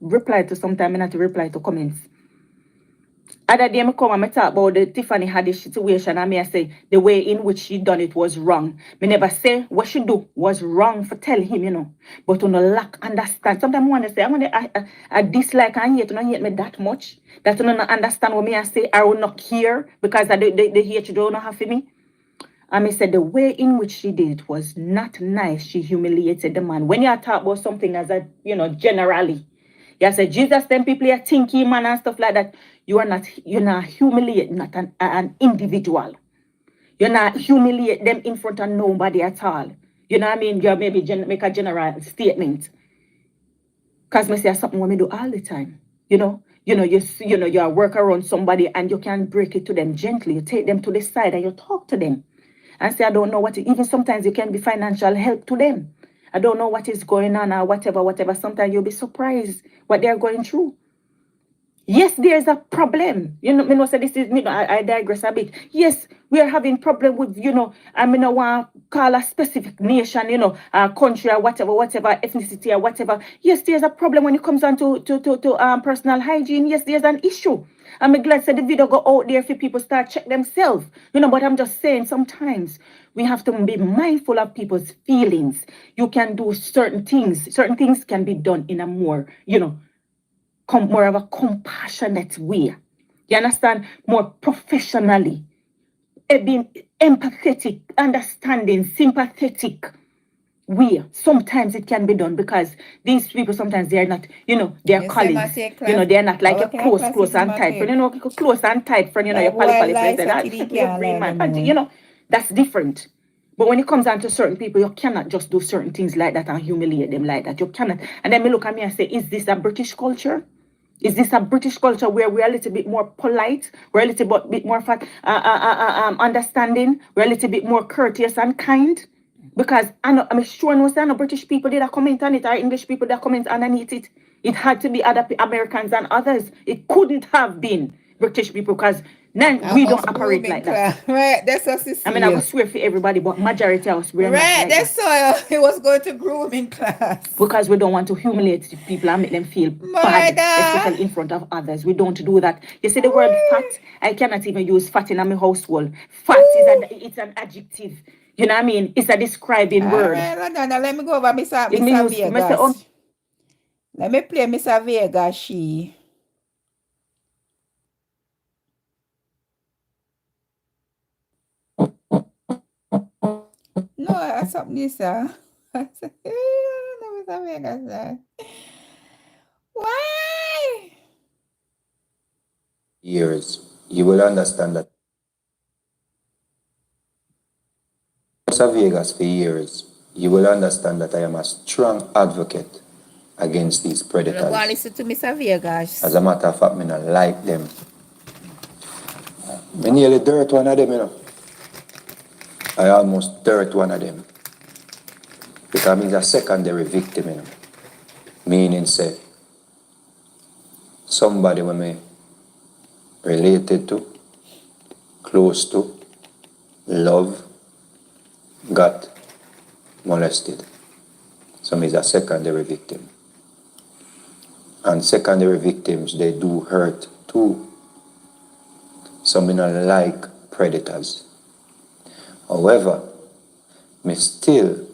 reply to sometime, me not even reply to comments. Other day, I come and I talk about the Tiffany Haddish situation, and I say the way in which she done it was wrong. Me never say what she do was wrong for tell him, you know. But on a lack understand. Sometimes I want to say, I dislike and hate, not hate me that much. That you don't understand what me I say. I will not care because the hatred don't have for me. And I said the way in which she did it was not nice. She humiliated the man. When you talk about something as a, you know, generally, you say Jesus, them people are thinking man and stuff like that. You're not humiliating not an individual. You're not humiliate them in front of nobody at all. You know what I mean? You maybe make a general statement. Because I say something when we do all the time. You work around somebody and you can break it to them gently. You take them to the side and you talk to them. And say, I don't know what, even sometimes you can be financial help to them. I don't know what is going on or whatever. Sometimes you'll be surprised what they're going through. Yes, there's a problem. You know, say this is, I digress a bit. Yes, we are having problem with, I mean, I want to call a specific nation, a country or whatever, ethnicity or whatever. Yes, there's a problem when it comes down to personal hygiene. Yes, there's an issue. I'm glad that the video go out there for people start check themselves. But I'm just saying sometimes we have to be mindful of people's feelings. You can do certain things. Certain things can be done in a more, more of a compassionate way. You understand? More professionally. Being empathetic, understanding, sympathetic way. Sometimes it can be done because these people sometimes they are not, they're colleagues. They're not like a close and tight friend. Close and tight friend, your poly friend said, your green man. That's different. But when it comes down to certain people, you cannot just do certain things like that and humiliate them like that. You cannot. And then me look at me and say, is this a British culture? Is this a British culture where we're a little bit more polite? We're a little bit more understanding? We're a little bit more courteous and kind? Because I'm sure no British people did a comment on it, or English people that comment underneath it. It had to be other Americans and others. It couldn't have been British people because we don't operate like that. Right, that's what it is. I mean, I will swear for everybody, but majority of us, we're right, not like that's that. so it was going to grooming class. Because we don't want to humiliate people and make them feel bad, especially in front of others. We don't do that. You see the word fat? I cannot even use fat in my household. Fat it's an adjective. You know what I mean? It's a describing word. Right, Ladonna, let me go over Miss Vegas. Let me play Miss Vegas. She. No, that's something this. No, Miss Vegas. Why? Years, you will understand that. Vegas for years, you will understand that I am a strong advocate against these predators. Go listen to Mr. Vegas. As a matter of fact, I don't like them. I nearly dirt one of them, I almost dirt one of them. Because I'm a secondary victim, Meaning, say, somebody when me related to, close to, love, got molested. So I'm a secondary victim. And secondary victims, they do hurt too. Some me not like predators. However, me still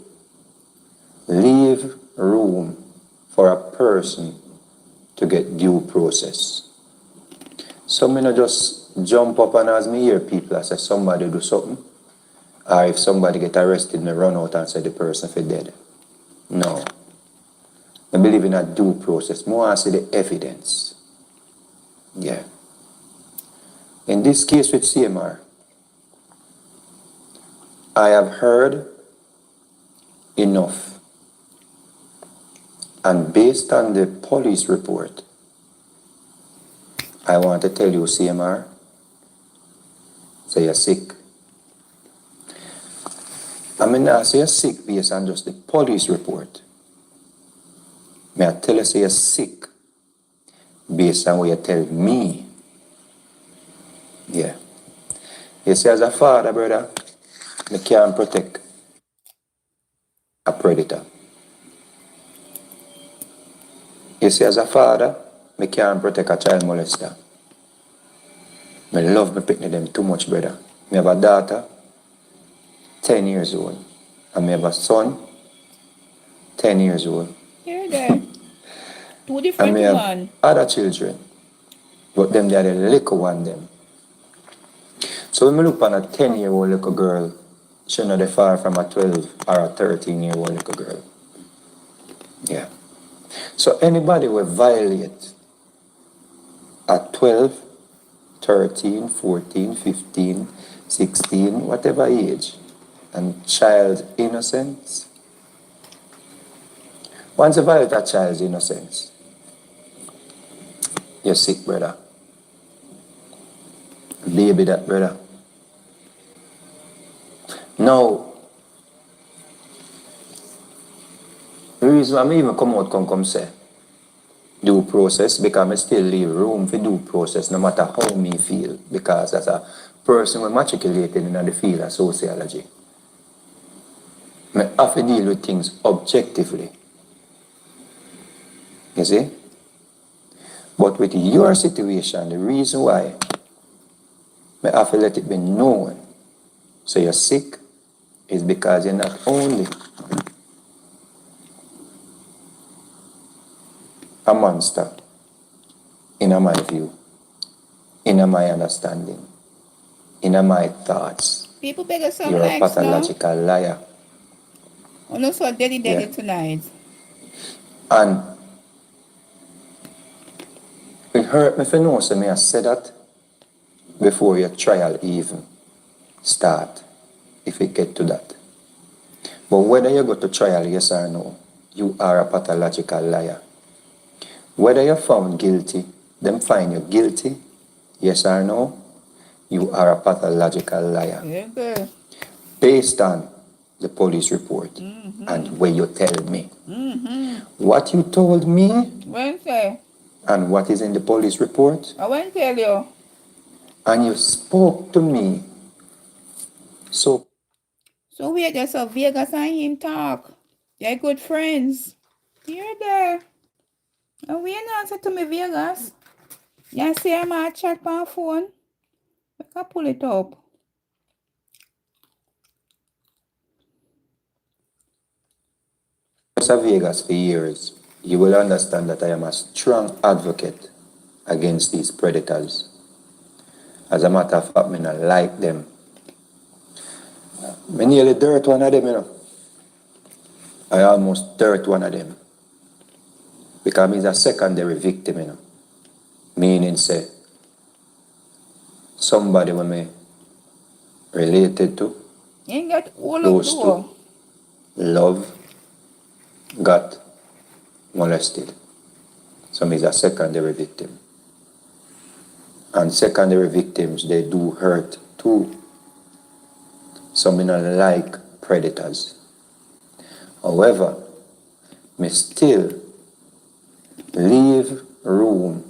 leave room for a person to get due process. So me not just jump up and as me hear people I say somebody do something, or if somebody get arrested, me run out and say the person for dead. No. I believe in a due process. More I see the evidence. Yeah. In this case with CMR, I have heard enough. And based on the police report, I want to tell you, CMR, say you're sick. I mean, not say you're sick based on just the police report. May I tell you, say you're sick based on what you tell me. Yeah. You see, as a father, brother, I can't protect a predator. You see, as a father, I can't protect a child molester. I love my picnic them too much, brother. I have a daughter, 10 years old. And I have a son, 10 years old. Here there. Two And different I have one. other children. But them they are the little one them. So when I look on a 10-year-old little girl, she not far from a 12 or a 13-year-old little girl. Yeah. So anybody will violate at 12, 13, 14, 15, 16, whatever age, and child innocence. Once you violate a child's innocence, you're sick, brother. Baby that, brother. Now, the reason why I even come out come say due process, because I still leave room for due process no matter how me feel, because as a person who matriculated in the field of sociology, I have to deal with things objectively. You see? But with your situation, the reason why I have to let it be known so you're sick is because you're not only a monster in my view, in my understanding, in my thoughts. People beg us some You're a likes now. pathological liar. Oh no, so daddy Yeah. tonight. And it hurt me for know, so me I said that before your trial even start, if it get to that. But whether you go to trial, yes or no, you are a pathological liar. Whether you're found guilty, them find you guilty, yes or no, you are a pathological liar. Yeah, girl. Based on the police report and what you tell me. What you told me Wednesday. and what is in the police report, I won't tell you. and you spoke to me. So So we are just a Vegas and him talk. They're good friends. Here there. And we ain't answer to me Vegas. You see I'm a chat on phone. I can pull it up. of Vegas for years, you will understand that I am a strong advocate against these predators. As a matter of fact, I not like them. I nearly dirt one of them, you know. I almost dirt one of them. Because he's a secondary victim, you know. Meaning say, somebody when me related to, You ain't got all of close door. to, love, got molested. So he's a secondary victim. And secondary victims, they do hurt too. So me not like predators. However, me still leave room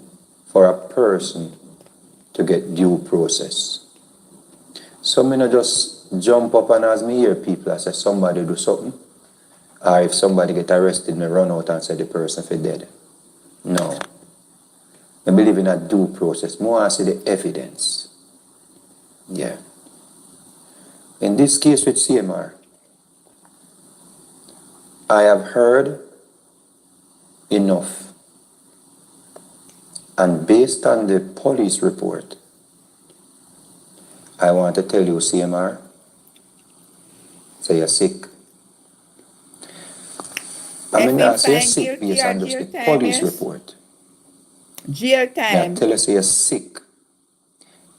for a person to get due process. So me not just jump up and as me hear people I say somebody do something, or if somebody get arrested, me run out and say the person for dead. No. I believe in a due process. More I see the evidence. Yeah. In this case with CMR, I have heard enough. And based on the police report, I want to tell you, CMR, so you're sick. I mean, I say you're sick based on just the police report. Jail I time. tell you, say you're sick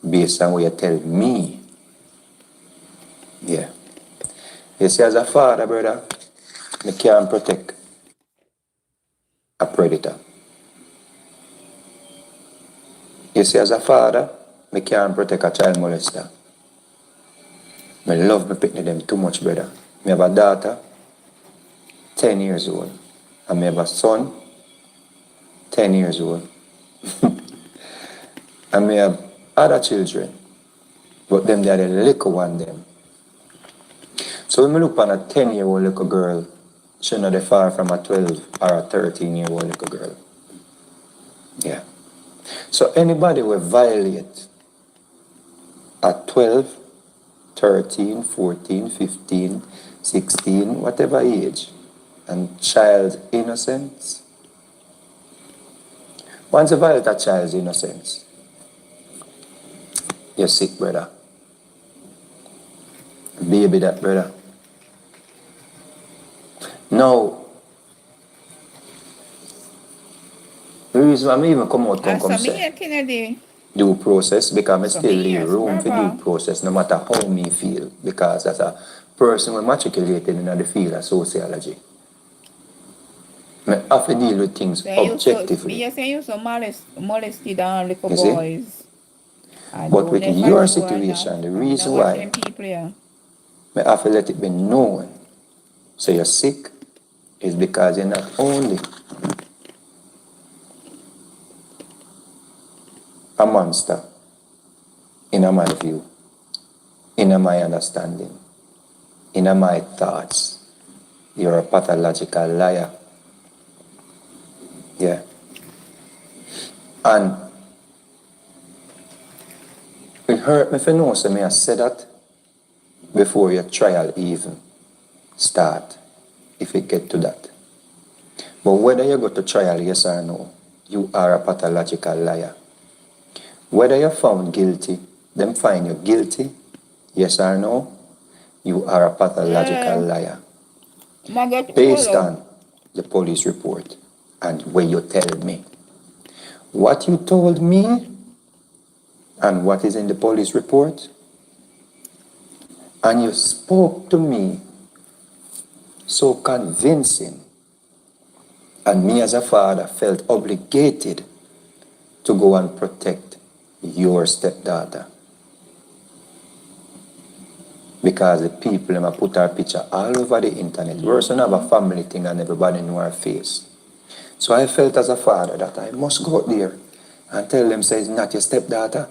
based on what you tell me. Yeah. You see, as a father, brother, I can't protect a predator. You see, as a father, I can't protect a child molester. I love my picnic them too much, brother. I have a daughter, 10 years old. And I have a son, 10 years old. And I have other children. But them, they are the little one, them. So when I look on a 10-year-old little girl, she not far from a 12 or a 13-year-old little girl. Yeah. So anybody will violate at 12, 13, 14, 15, 16, whatever age, and child innocence. Once you violate a child's innocence, you're sick, brother. Baby that, brother. Now, the reason why I even come out And come so me say here, Kennedy. due process, because I So still me leave yes, room for due brother. process, no matter how me feel, because as a person who matriculated in the field of sociology, I have to deal with things So you so me objectively. you say you so molested little You see? boys. I But don't with know if I your true or not. situation, the I mean I reason watch why them people here. I have to let it be known, so you're sick, is because you're not only a monster, in my view, in my understanding, in my thoughts, you're a pathological liar. Yeah. And it hurt me for know, so me I said that before your trial even start, if it get to that. But whether you go to trial, yes or no, you are a pathological liar. Whether you're found guilty, them find you guilty, yes or no, you are a pathological liar. Maggot Based Polo. on the police report and what you tell me. What you told me and what is in the police report, and you spoke to me so convincing, and me as a father felt obligated to go and protect your stepdaughter. Because the people them a put her picture all over the internet. Worse than have a family thing and everybody know her face. So I felt as a father that I must go out there and tell them say it's not your stepdaughter.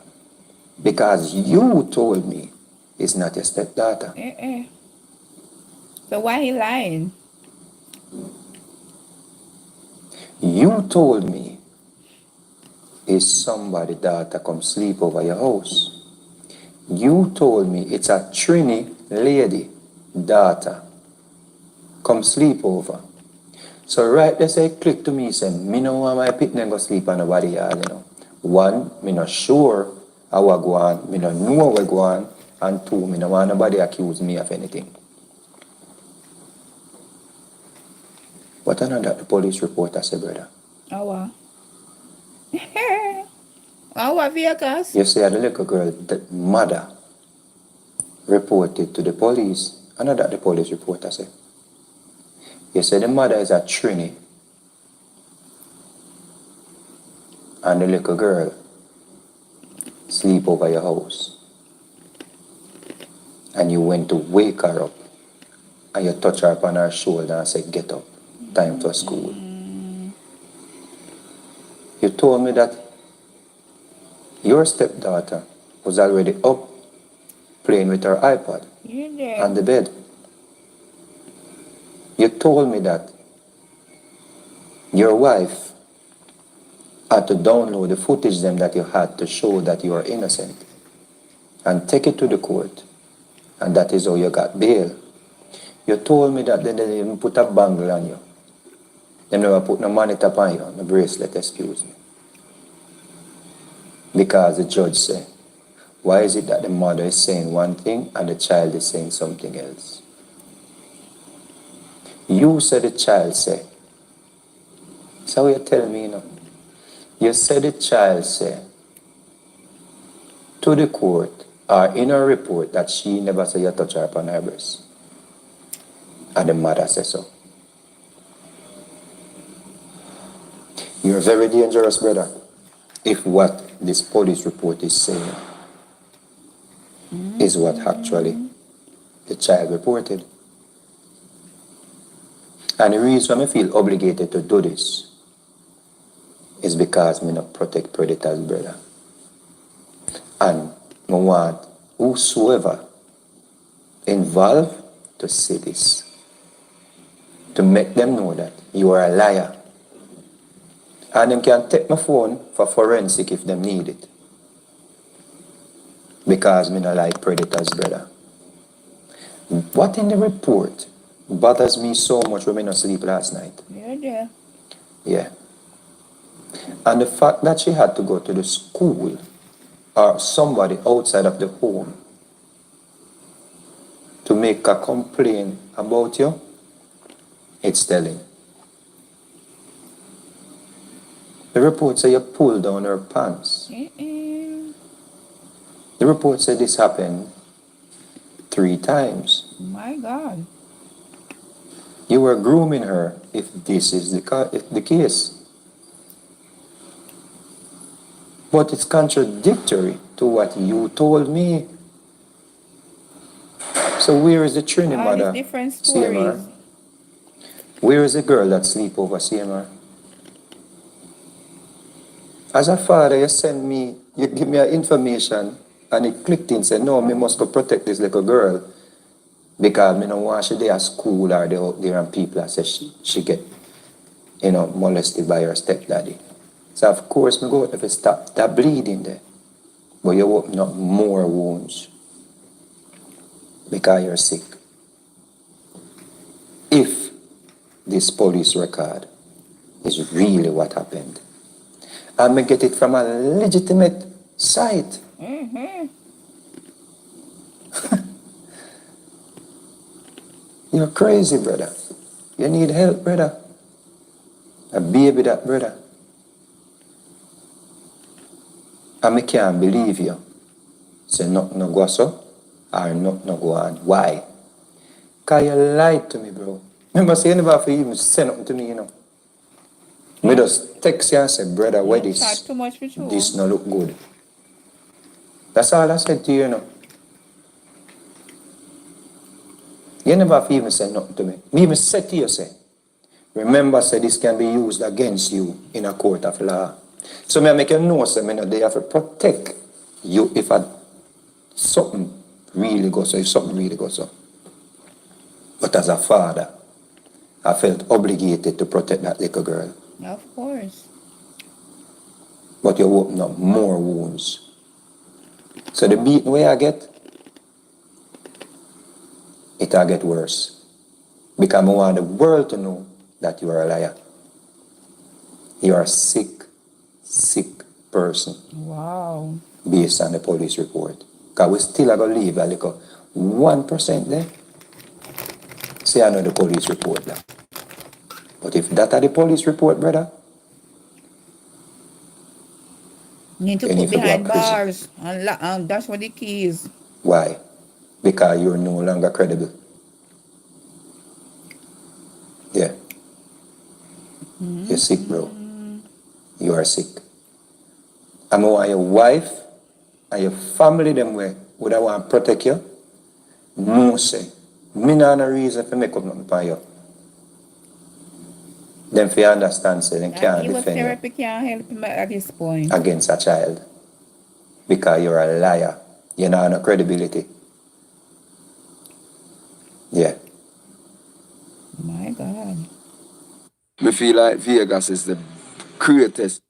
Because you told me it's not your stepdaughter. So why he lying? You told me it's somebody daughter come sleep over your house. You told me it's a Trini lady daughter come sleep over. So right there say click to me say me no want my pitney go sleep on nobody yard, you know. One, me not sure how I go on, me no know how I go on, and two, me no want nobody accuse me of anything. What another the police reporter say, brother? Our. Our vehicles. You say the little girl, the mother reported to the police. Another the police reporter say. You say the mother is a Trini and the little girl sleep over your house. And you went to wake her up and you touch her upon her shoulder and say, get up, time for school. You told me that your stepdaughter was already up playing with her iPad on the bed. You told me that your wife had to download the footage them that you had to show that you are innocent and take it to the court, and that is how you got bail. You told me that they didn't even put a bangle on you. They never put no monitor on you, no bracelet, excuse me. Because the judge said, why is it that the mother is saying one thing and the child is saying something else? You said the child said. So you tell me, you know. You said the child said to the court or in her report that she never said you touch her upon her breast. And the mother says so. You're very dangerous, brother, if what this police report is saying is what actually the child reported. And the reason I feel obligated to do this is because I not protect predators, brother. And I want whosoever involved to see this, to make them know that you are a liar. And them can take my phone for forensic if them need it. because me not like predators, brother. What in the report bothers me so much when me not sleep last night? Yeah, yeah. Yeah. And the fact that she had to go to the school or somebody outside of the home to make a complaint about you, it's telling. The report said you pulled down her pants. Mm-mm. The report said this happened 3 times. My God. You were grooming her if this is if the case. But it's contradictory to what you told me. So where is the Trinity All these mother, different CMR? stories. Where is the girl that sleep over CMR? As a father, you send me, you give me information and it clicked in, say, no, me must go protect this little girl because me no want she there at school or they out there and people that say she get, molested by her stepdaddy. So of course me go out to stop that bleeding there. But you open up more wounds because you're sick. If this police record is really what happened, and me get it from a legitimate site. Mm-hmm. You're crazy, brother. You need help, brother. A baby that, brother. And me can't believe you. Say nothing no go so, or nothing no go on. Why? Because you lied to me, bro. Remember, say you never have to even say nothing to me, Me just text you and say, brother, why You chat this? too much with This you. no look good. That's all I said to you, You never have to even say nothing to me. Me even said to you, say, remember, say this can be used against you in a court of law. So me I make you know, say, me no they have to protect you if something really goes so, if something really goes so. But as a father, I felt obligated to protect that little girl. Of course. But you open up more wounds. So the beating way I get, it'll get worse. Because I want the world to know that you are a liar. You are a sick, sick person Wow. based on the police report. Because we still are going to leave a little 1% there. Say I know the police report that. But if that are the police report, brother, Need to you put need to go to behind prison. bars and that's what the key is. Why? Because you're no longer credible. Yeah. You're sick, bro. You are sick. And I want your wife and your family them way would I want to protect you? No say. Me not no reason for make up nothing for you. Then for you understand, say they Not can't even defend you therapy can help him at this point. against a child. Because you're a liar. You know no credibility. Yeah. My God. Me feel like Vegas is the greatest.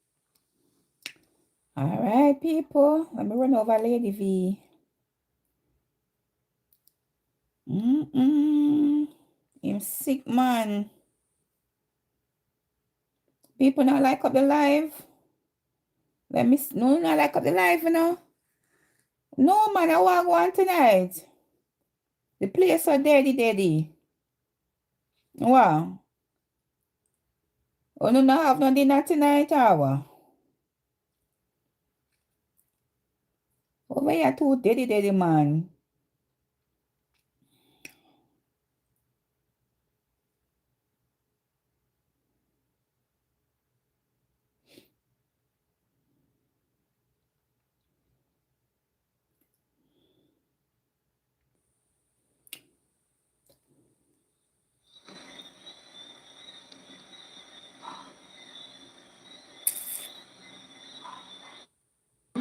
All right, people. Let me run over Lady V. Him sick, man. People not like up the live. No, not like up the live, No, man, I want to go on tonight. The place so daddy. Wow. Oh, no, not have no dinner tonight, hour. Over here, too daddy, man.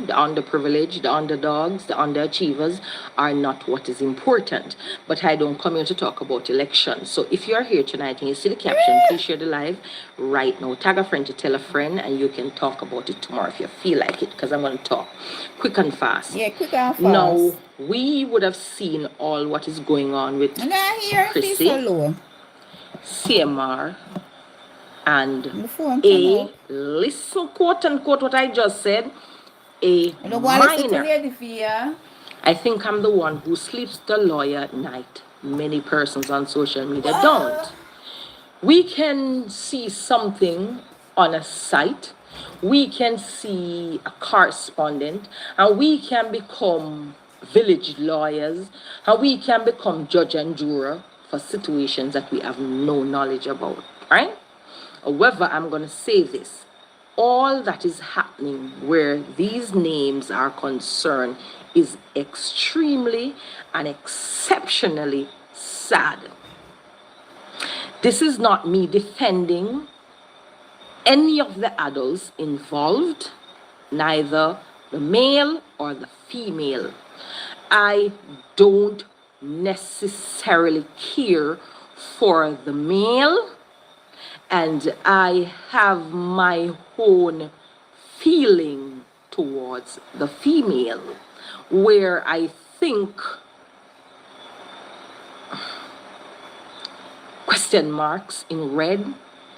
the underprivileged, the underdogs, the underachievers are not what is important. But I don't come here to talk about elections. So if you're here tonight and you see the caption, please share the live right now. Tag a friend to tell a friend, and you can talk about it tomorrow if you feel like it, because I'm going to talk quick and fast. Yeah, quick and fast. Now, we would have seen all what is going on with And I hear this Chrissy, alone. CMR, and The phone turn up. listen, quote unquote, what I just said, a I don't want to listen to minor. lady for you. I think I'm the one who sleeps the lawyer at night. Many persons on social media don't. We can see something on a site, we can see a correspondent, and we can become village lawyers, and we can become judge and juror for situations that we have no knowledge about, right? However, I'm going to say this. All that is happening where these names are concerned is extremely and exceptionally sad. This is not me defending any of the adults involved, neither the male or the female. I don't necessarily care for the male, and I have my own feeling towards the female, where I think question marks in red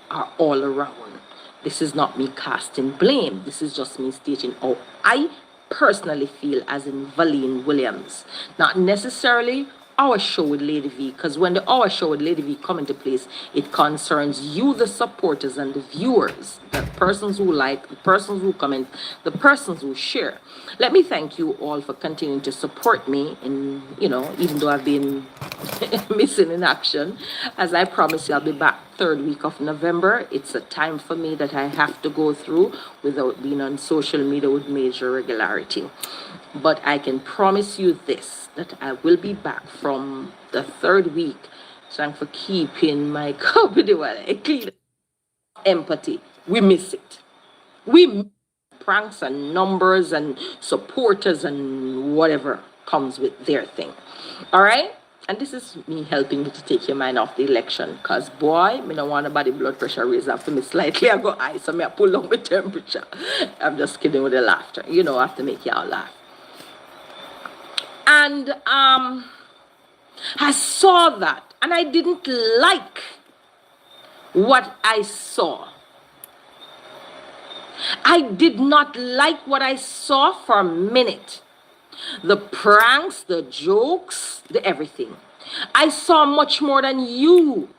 are all around. This is not me casting blame. This is just me stating how I personally feel as in Valine Williams. Not necessarily our show with Lady V, because when the our show with Lady V come into place, it concerns you, the supporters and the viewers, the persons who like, the persons who comment, the persons who share. Let me thank you all for continuing to support me in, even though I've been missing in action. As I promise you, I'll be back third week of November. It's a time for me that I have to go through without being on social media with major regularity. But I can promise you this, that I will be back from the third week. Thanks for keeping my company while I clean. Empathy. We miss it. We miss pranks and numbers and supporters and whatever comes with their thing. All right? And this is me helping you to take your mind off the election. Because, boy, me don't want nobody blood pressure raise after me slightly. I go high, so me I pull down my temperature. I'm just kidding with the laughter. I have to make y'all laugh. And I saw that, and I didn't like what I saw. I did not like what I saw for a minute. The pranks, the jokes, the everything. I saw much more than you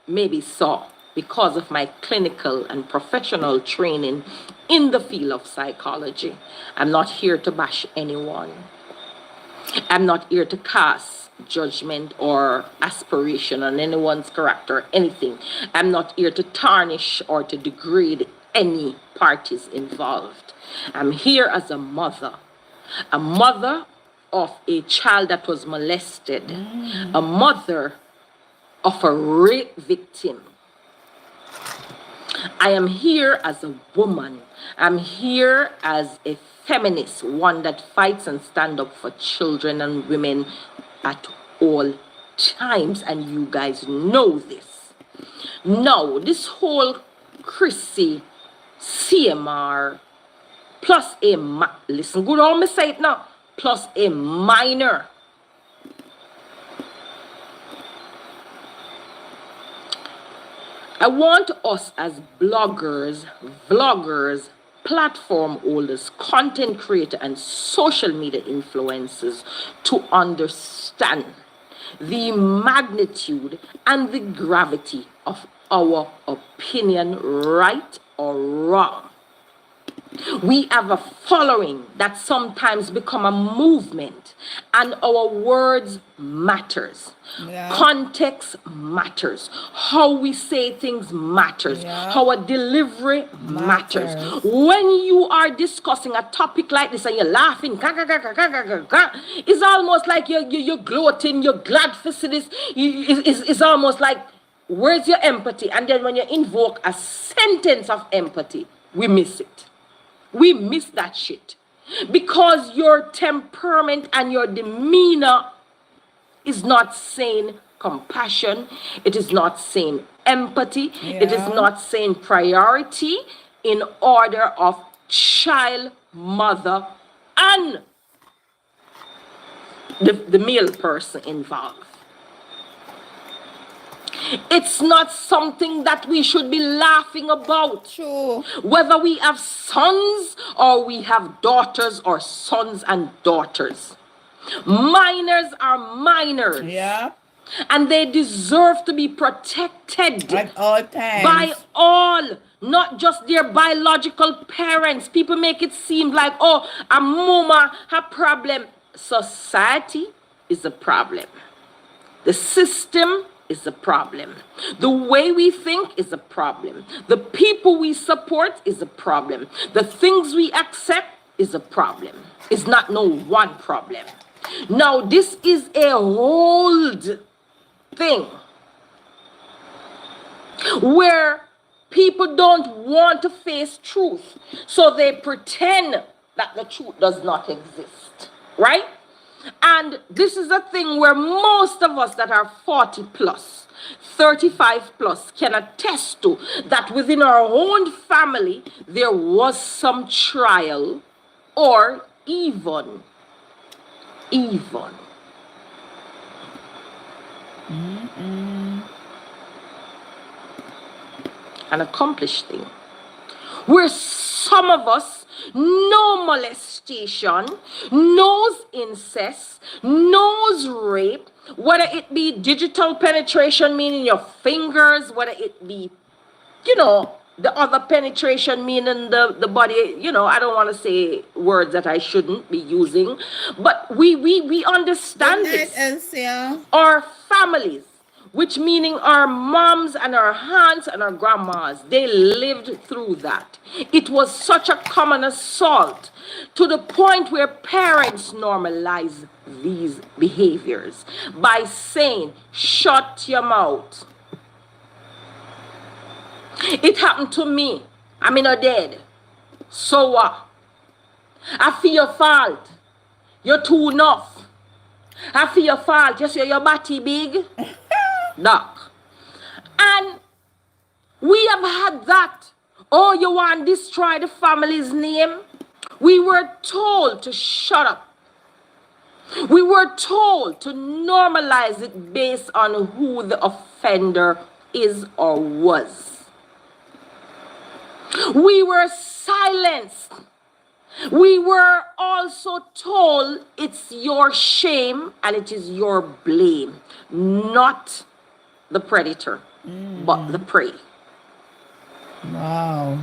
maybe saw because of my clinical and professional training in the field of psychology. I'm not here to bash anyone. I'm not here to cast judgment or aspiration on anyone's character, anything. I'm not here to tarnish or to degrade any parties involved. I'm here as a mother of a child that was molested, a mother of a rape victim. I am here as a woman. I'm here as a feminist, one that fights and stands up for children and women at all times, and you guys know this. Now, this whole Chrissy, CMR, plus listen good, all me say it now, plus a minor. I want us as bloggers, vloggers, platform holders, content creators, and social media influencers to understand the magnitude and the gravity of our opinion, right or wrong. We have a following that sometimes become a movement, and our words matters. Yeah. Context matters. How we say things matters. Yeah. Our delivery matters. When you are discussing a topic like this and you're laughing, it's almost like you're gloating, you're glad for this. It's almost like, where's your empathy? And then when you invoke a sentence of empathy, we miss it. We miss that shit. because your temperament and your demeanor is not saying compassion, it is not saying empathy, it is Yeah. not saying priority in order of child, mother, and the male person involved. It's not something that we should be laughing about. True. Whether we have sons or we have daughters or sons and daughters. Minors are minors. Yeah. And they deserve to be protected At all times. by all, not just their biological parents. People make it seem like, oh, a mama have problem. Society is a problem. The system is a problem. The way we think is a problem. The people we support is a problem. The things we accept is a problem. It's not no one problem. Now, this is a old thing where people don't want to face truth, so they pretend that the truth does not exist, right? And this is a thing where most of us that are 40 plus, 35 plus can attest to that within our own family there was some trial or even an accomplished thing where some of us know molestation, knows incest, knows rape, whether it be digital penetration, meaning your fingers, whether it be, the other penetration, meaning the body, I don't want to say words that I shouldn't be using, but we understand Good night, this. Elsia. Our families, which meaning our moms and our aunts and our grandmas, they lived through that. It was such a common assault to the point where parents normalize these behaviors by saying, shut your mouth. It happened to me. I'm not dead. So what? I feel your fault. You're too enough. I feel your fault. Just your body big. Doc. And we have had that. Oh, you want to destroy the family's name? We were told to shut up. We were told to normalize it based on who the offender is or was. We were silenced. We were also told it's your shame and it is your blame, not the predator, but the prey. Wow.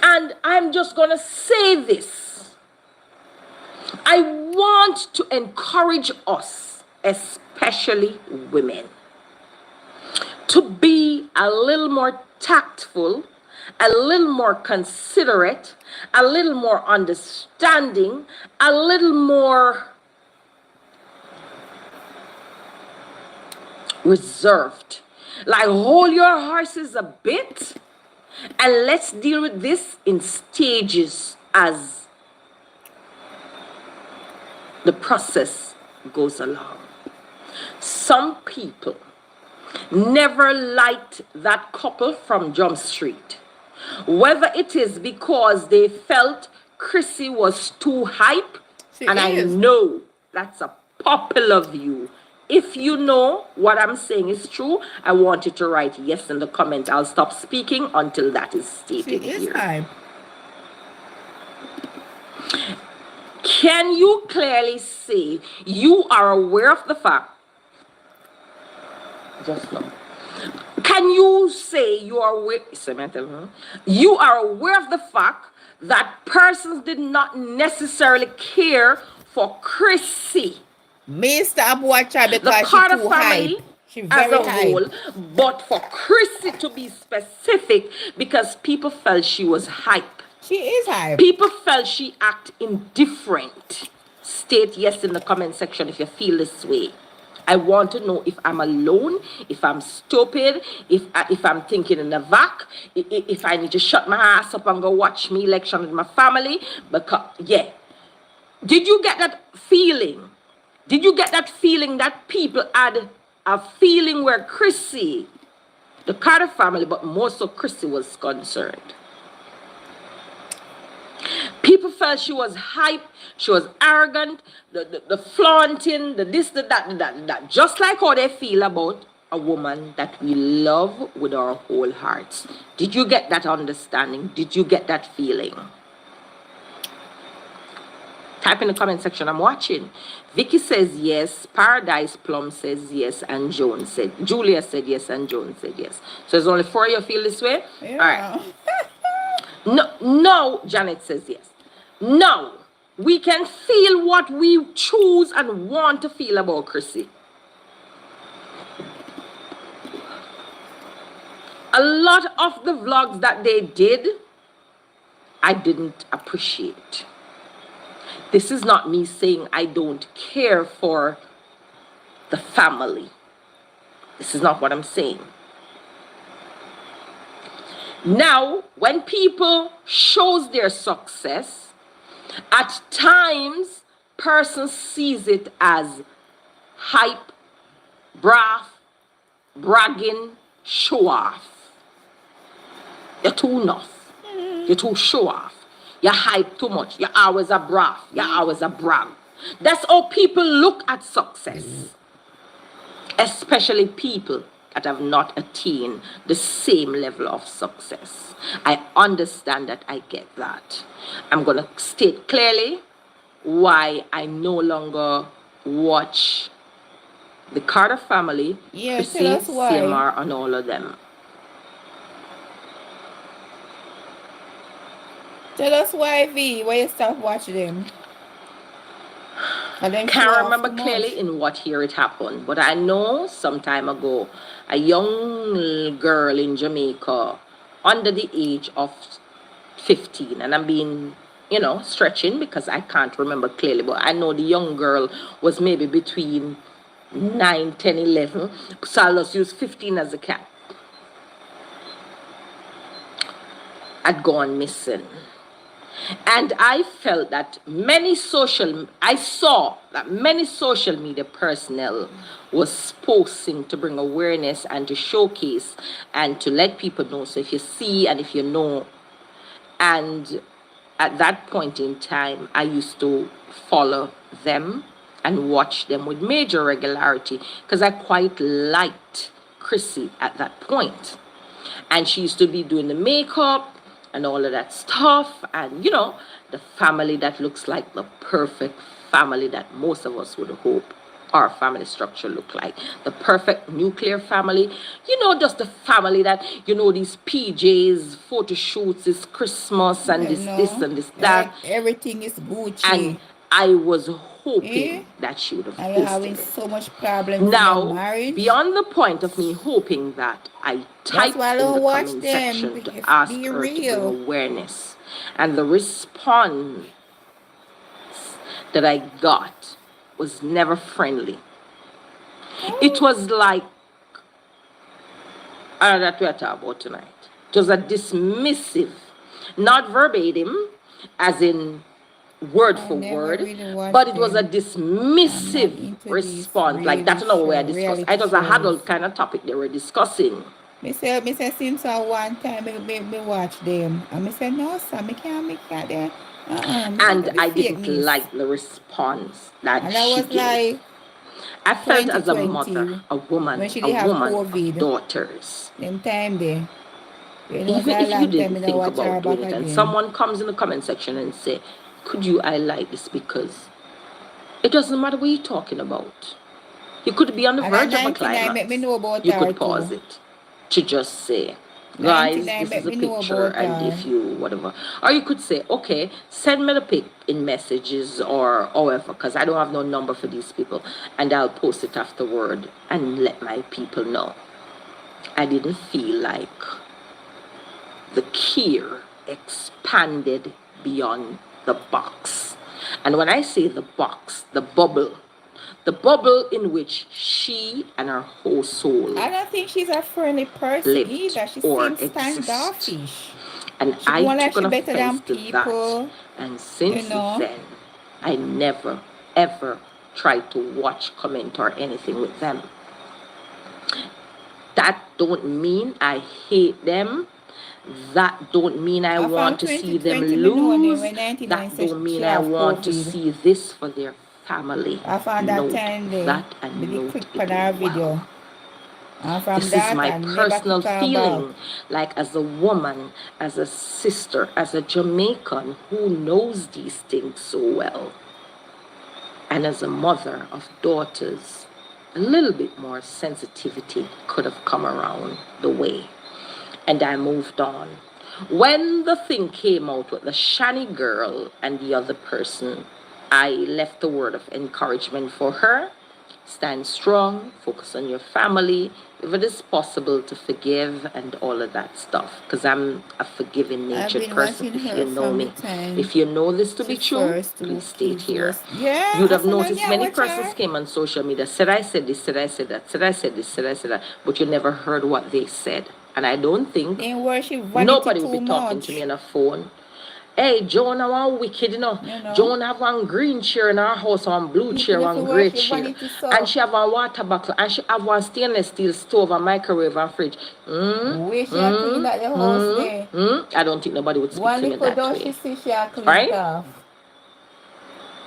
And I'm just going to say this. I want to encourage us, especially women, to be a little more tactful, a little more considerate, a little more understanding, a little more reserved. Like, hold your horses a bit and let's deal with this in stages as the process goes along. Some people never liked that couple from Jump Street. Whether it is because they felt Chrissy was too hype, and I know that's a popular view. If you know what I'm saying is true, I want you to write yes in the comment. I'll stop speaking until that is stated here. Hype. Can you clearly say you are aware of the fact? Just now. Can you say you are aware? You are aware of the fact that persons did not necessarily care for Chrissy, Mr. Abuacha, the because Carter she's too family hype. She's as very a whole, hype. but for Chrissy to be specific because people felt she was hype. She is hype. People felt she acted indifferent. State yes in the comment section if you feel this way. I want to know if I'm alone, if I'm stupid, if I'm thinking in a vac, if I need to shut my ass up and go watch me election with my family. Because, yeah. Did you get that feeling? Did you get that feeling that people had a feeling where Chrissy, the Carter family, but more so Chrissy was concerned? People felt she was hype, she was arrogant, the flaunting, the this, the that, the that, the that. Just like how they feel about a woman that we love with our whole hearts. Did you get that understanding? Did you get that feeling? Type in the comment section, I'm watching. Vicky says yes, Paradise Plum says yes, and Julia said yes, and Joan said yes. So there's only 4 of you feel this way? Yeah. All right. No, Janet says yes. No, we can feel what we choose and want to feel about Chrissy. A lot of the vlogs that they did, I didn't appreciate. This is not me saying I don't care for the family. This is not what I'm saying. Now, when people shows their success, at times, person sees it as hype, bragging, show off. You're too enough. You're too show off. You hype too much. You're always a braff. You're always a brag. That's how people look at success. Especially people that have not attained the same level of success. I understand that. I get that. I'm going to state clearly why I no longer watch the Carter family, Chrissy, tell us why. CMR, and all of them. Tell us why, V, why you stop watching them. Can't remember clearly in what year it happened, but I know some time ago, a young girl in Jamaica under the age of 15, and I'm being, stretching because I can't remember clearly, but I know the young girl was maybe between 9, 10, 11, so I'll just use 15 as a cap, had gone missing. And I felt that I saw that many social media personnel was posting to bring awareness and to showcase and to let people know. So if you see and if you know, and at that point in time, I used to follow them and watch them with major regularity because I quite liked Chrissy at that point. And she used to be doing the makeup and all of that stuff, and the family that looks like the perfect family that most of us would hope our family structure look like, the perfect nuclear family, just the family that these PJs, photo shoots, this Christmas and this and this that, like everything is Gucci, and I was hoping that she would have and posted you're having it. so much problems Now, in your marriage. beyond the point of me hoping that, I typed in the comment section to ask her to bring awareness. And the response that I got was never friendly. It was like, that we are talking about tonight. It was a dismissive, not verbatim, as in word for word, but it was a dismissive response. Like that's not what we are discussing. It was a huddled kind of topic they were discussing. Me say since one time me watch them, and me say no sir, me can't make that there. And I didn't like the response that and she I was gave. Like I felt as a mother, a woman of daughters. Them time there. Even if you didn't think about doing it, and someone comes in the comment section and say, could you highlight this, because it doesn't matter what you're talking about. You could be on the verge of a climax. You could pause it to just say, guys, this is a picture, and if you whatever, or you could say, okay, send me the pic in messages or however, because I don't have no number for these people, and I'll post it afterward and let my people know. I didn't feel like the care expanded beyond the box. And when I say the box, the bubble, the bubble in which she and her whole soul I don't think she's a friendly person lived either. She or seems exist. standoffish. And She I more like took she an better than offense to that. people, And you since know. then, I never, ever tried to watch, comment, or anything with them. That don't mean I hate them. That don't mean I From want to see them 2020, me know them lose. when 99 That said don't she mean I have want to COVID. see this for their family. I found that Note time they that and really note quick it on our well. video. And from This is that, my I never personal click her back. feeling, like as a woman, as a sister, as a Jamaican who knows these things so well, and as a mother of daughters, a little bit more sensitivity could have come around the way. And I moved on. When the thing came out with the Shani girl and the other person, I left a word of encouragement for her. Stand strong, focus on your family, if it is possible to forgive and all of that stuff. Because I'm a forgiving I've natured been person, watching if her you know from the me. time If you know this to she be true, first two please state kids here. was. Yeah, You'd I have said, noticed yeah, many watch persons her. came on social media, said I said this, said I said that, said I said this, said I said that, but you never heard what they said. And I don't think They worship vanity nobody would too be talking to me much. on a phone. Hey, Joan, have one wicked, you know. Joan have one green chair in her house, one blue chair, People if you one grey worship chair. vanity so. And she have one water bottle, and she have one stainless steel stove, a microwave, and fridge. Wish she had cleaned out the house there. I don't think nobody would speak One to me little that door she way. see she had cleaned Right? off.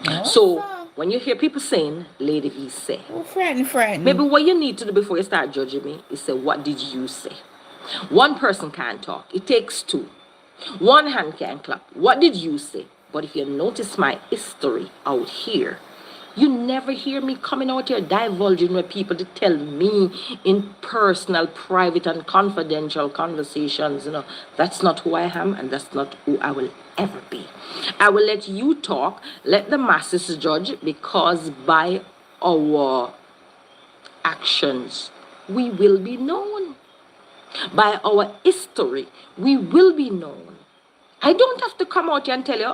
No, So, sir. when you hear people saying, Lady V say, Friend. maybe what you need to do before you start judging me is say, what did you say? One person can't talk. It takes two. One hand can clap. What did you say? But if you notice my history out here, you never hear me coming out here divulging with people to tell me in personal, private, and confidential conversations. You know, that's not who I am, and that's not who I will ever be. I will let you talk, let the masses judge, because by our actions, we will be known. By our history, we will be known. I don't have to come out here and tell you,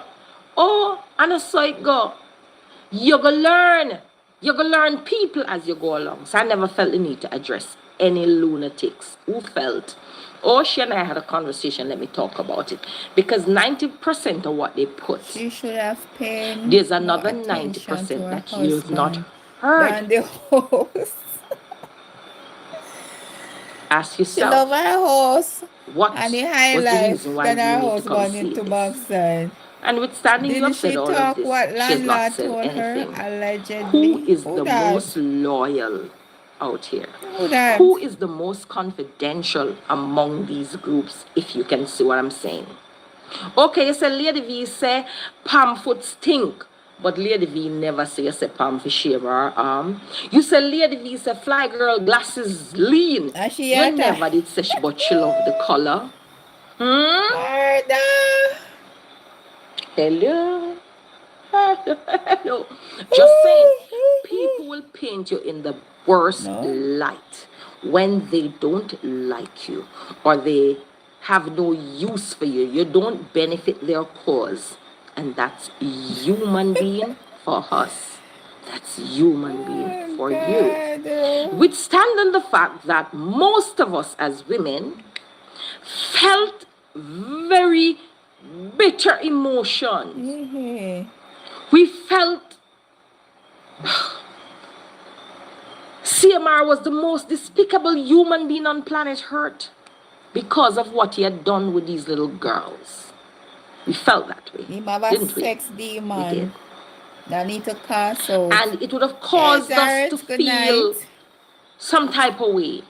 oh, and I saw it go. You're going to learn. You're going to learn people as you go along. So I never felt the need to address any lunatics who felt, oh, she and I had a conversation, let me talk about it. Because 90% of what they put, She should have paid there's another more attention 90% to her that you've not husband heard. than the host. Ask She yourself, love her house what and the was high the life reason why than you her need to house come gone see into this? backside. Notwithstanding you Didn't have said she all of talk this, what she has not landlord said told her anything. allegedly? Who is the that? most loyal out here? Who that? Who is the most confidential among these groups, if you can see what I'm saying? Okay, you say Lady V say palm foot stink, but Lady V never say you say palm for shave her arm. You say Lady V say fly girl glasses lean. And she You had never did say but she love the color. Murder. Hello? Hello. Just saying, people will paint you in the worst light when they don't like you or they have no use for you. You don't benefit their cause. And that's human being for us. That's human being for you. Withstanding the fact that most of us as women felt very bitter emotions. We felt CMR was the most despicable human being on planet Earth because of what he had done with these little girls. We felt that way, didn't we? Sex demon. We did. That need to cast out. And it would have caused us to feel some type of way.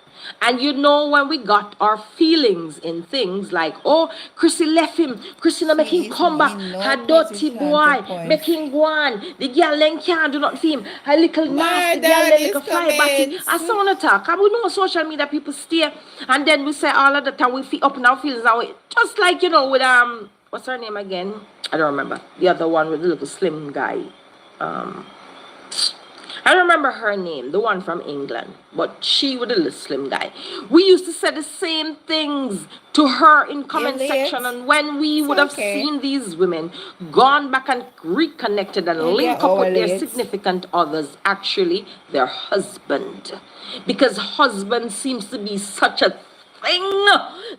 And you know, when we got our feelings in things like, oh, Chrissy left him, Chrissy not make him come back, her dirty boy, make him go on, the girl then can't do nothing for him, her little nasty girl then make a fly back in. I saw on the talk, and we know social media people stay, and then we say all of the time we feel up in our feelings, and we, just like, you know, with, what's her name again? I don't remember. The other one with the little slim guy. And I remember her name, the one from England, but she with a little slim guy. We used to say the same things to her in comment section, and when we would have seen these women gone back and reconnected and link up with their significant others, actually their husband, because husband seems to be such a thing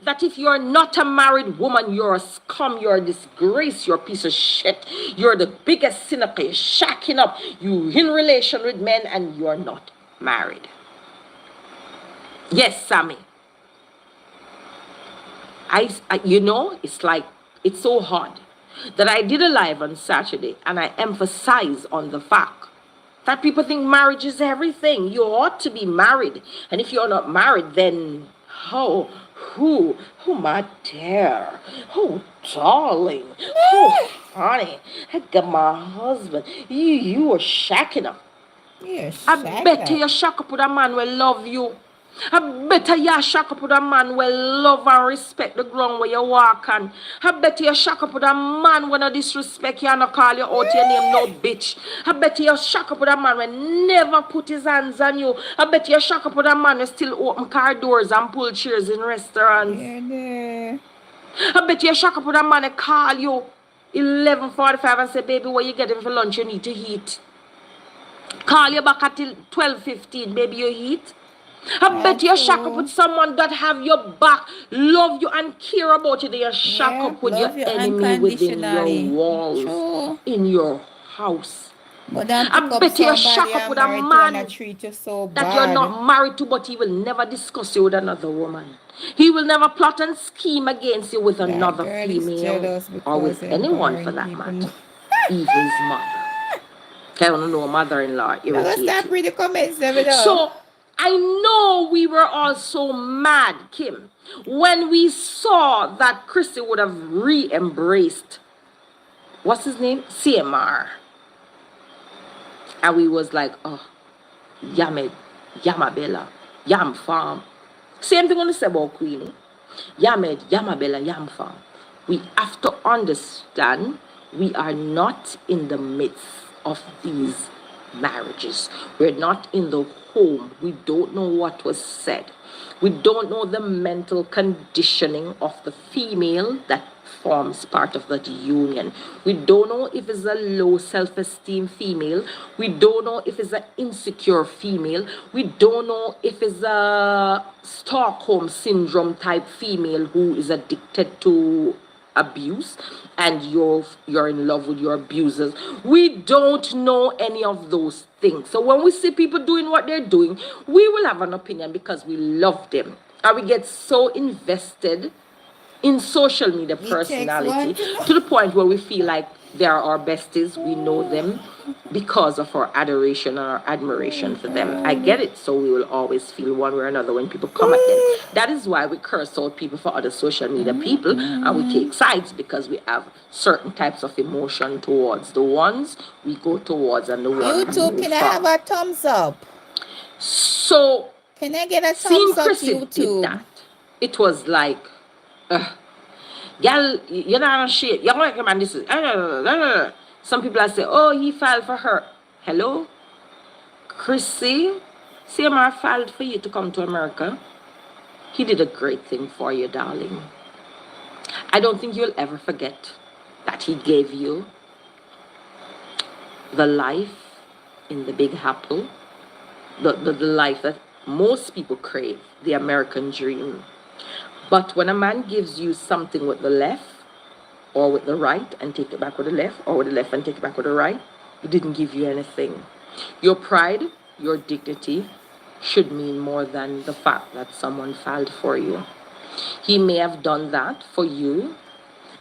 that if you're not a married woman, you're a scum, you're a disgrace, you're a piece of shit, you're the biggest sinner, you're shacking up, you in relation with men and you're not married. Yes, Sammy. You know, it's like, it's so hard that I did a live on Saturday and I emphasize on the fact that people think marriage is everything. You ought to be married. And if you're not married, then who, my dear, darling, honey, I got my husband. You are shacking up. Yes, I bet you shack up with a man will love you. I bet you shack up with a man will love and respect the ground where you walk on. I bet you shack up with a man when I disrespect you and I call you out your name no bitch. I bet you shack up with a man will never put his hands on you. I bet you shack up with a man will still open car doors and pull chairs in restaurants. I bet you shack up with a man will call you 11:45 and say, baby, what you getting for lunch? You need to eat. Call you back at 12:15, baby, you eat. I bet you shack up with someone that have your back, love you and care about you. They shack up with your enemy within your walls, in your house. I bet you shack up with a man that you're not married to, but he will never discuss you with another woman. He will never plot and scheme against you with another female or with anyone for that matter, even his mother. I don't know, mother-in-law irritated. So I know we were all so mad, Kim, when we saw that Chrissy would have re-embraced, what's his name? CMR. And we was like, oh, Yamed, Yamabella, Yam Farm. Same thing on the say about Queenie. Yamed, Yamabella, Yam Farm. We have to understand we are not in the midst of these marriages. We're not in the home. We don't know what was said. We don't know the mental conditioning of the female that forms part of that union. We don't know if it's a low self-esteem female. We don't know if it's an insecure female. We don't know if it's a Stockholm syndrome type female who is addicted to abuse and you're in love with your abusers. We don't know any of those things. So when we see people doing what they're doing, we will have an opinion because we love them and we get so invested in social media personality to the point where we feel like they are our besties. We know them because of our adoration and our admiration for them. I get it. So we will always feel one way or another when people come at them. That is why we curse out people for other social media people and we take sides because we have certain types of emotion towards the ones we go towards and the ones YouTube, can I have a thumbs up? So can I get a thumbs up, YouTube? Did that. It was like, y'all, you're not on shit. Y'all recommend this. Some people are say, oh, he filed for her. Hello? Chrissy, CMR filed for you to come to America. He did a great thing for you, darling. I don't think you'll ever forget that he gave you the life in the Big Apple, the life that most people crave, the American dream. But when a man gives you something with the left or with the right and take it back with the left, or with the left and take it back with the right, he didn't give you anything. Your pride, your dignity should mean more than the fact that someone filed for you. He may have done that for you.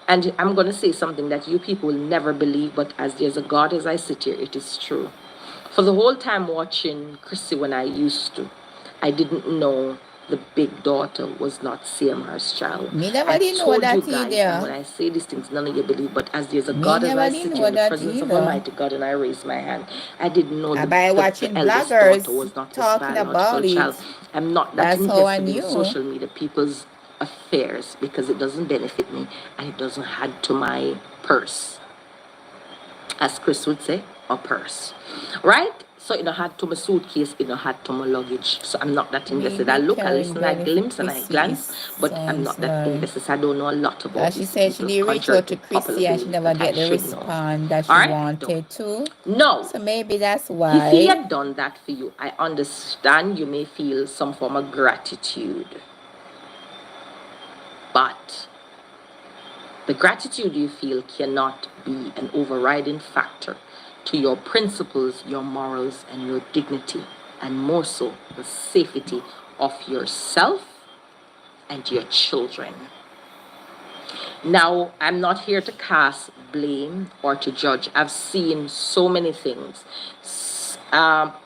And I'm going to say something that you people will never believe, but as there's a God as I sit here, it is true. For the whole time watching Chrissy when I used to, I didn't know the big daughter was not CMR's child. Me never didn't know that either. When I say these things, none of you believe, but as there's a God as I sit here in the presence of Almighty God and I raise my hand, I didn't know the eldest daughter was not talking about it. Child. I'm not that invested in social media people's affairs because it doesn't benefit me and it doesn't add to my purse. As Chris would say, a purse. Right? So it had to my suitcase, it had to my luggage. So I'm not that invested. I Maybe look, I carrying listen, I belly for glimpse and I Chrissy glance, is but I'm not sounds that like. invested. So I don't know a lot about She these said she people, did reach contrary out to to a couple Chrissy of and she things never that I get the should know. response that All she right? No. wanted to. No. So maybe that's If he why. had done that for you, I understand you may feel some form of gratitude. But the gratitude you feel cannot be an overriding factor to your principles, your morals, and your dignity, and more so, the safety of yourself and your children. Now, I'm not here to cast blame or to judge. I've seen so many things.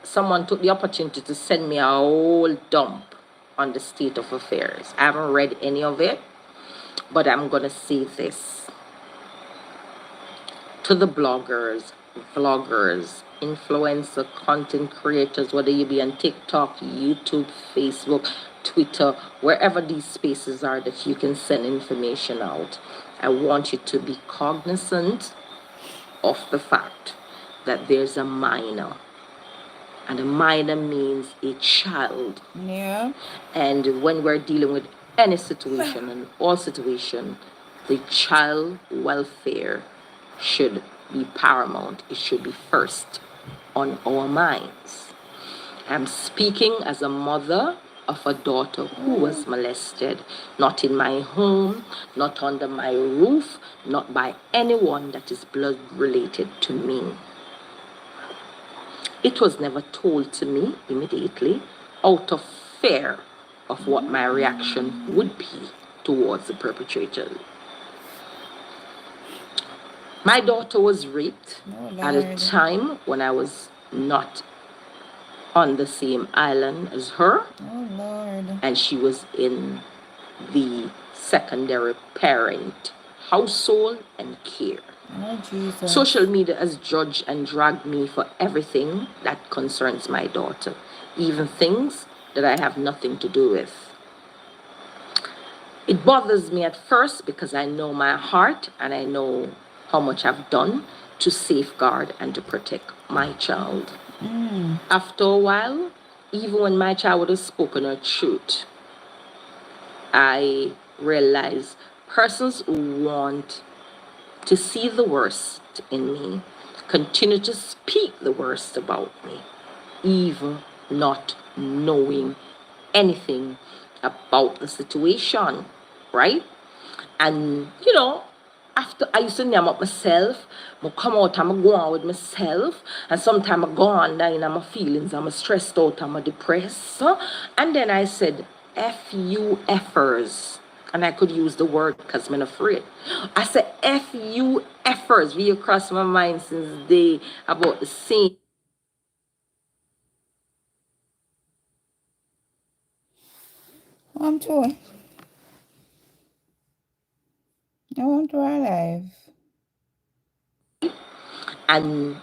Someone took the opportunity to send me a whole dump on the state of affairs. I haven't read any of it, but I'm going to say this to the bloggers, vloggers, influencer, content creators, whether you be on TikTok, YouTube, Facebook, Twitter, wherever these spaces are that you can send information out. I want you to be cognizant of the fact that there's a minor. And a minor means a child. Yeah. And when we're dealing with any situation and all situation, the child welfare should be paramount. It should be first on our minds. I'm speaking as a mother of a daughter who was molested, not in my home, not under my roof, not by anyone that is blood related to me. It was never told to me immediately out of fear of what my reaction would be towards the perpetrator. My daughter was raped at a time when I was not on the same island as her. Oh, Lord. And she was in the secondary parent household and care. Oh, Jesus. Social media has judged and dragged me for everything that concerns my daughter, even things that I have nothing to do with. It bothers me at first because I know my heart and I know how much I've done to safeguard and to protect my child. After a while, even when my child would have spoken her truth, I realize persons who want to see the worst in me continue to speak the worst about me, even not knowing anything about the situation, right? And after I used to name up myself, I come out and I go on with myself, and sometimes I go on down in my feelings, I'm stressed out, I'm depressed. And then I said, F you effers. And I could use the word because I'm afraid. I said, F you effers. We across my mind since day about the same. I'm too. I want to alive. And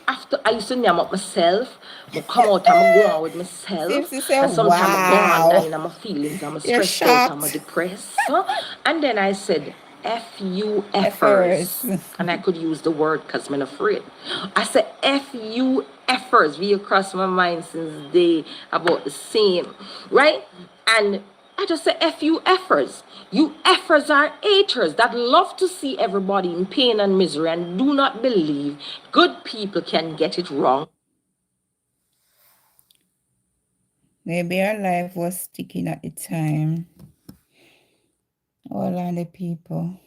after I used to name up myself, I come out and I go on with myself. Seems to say, And sometimes I go on down wow. in my feelings, I'm You're stressed out, I'm shocked. depressed. And then I said, F you Effers. effers. And I could use the word because I'm afraid. I said, F you effers. We across my mind since day about the same, right? And I just say F you effers. You effers are haters that love to see everybody in pain and misery and do not believe good people can get it wrong. Maybe our life was sticking at the time. All on the people.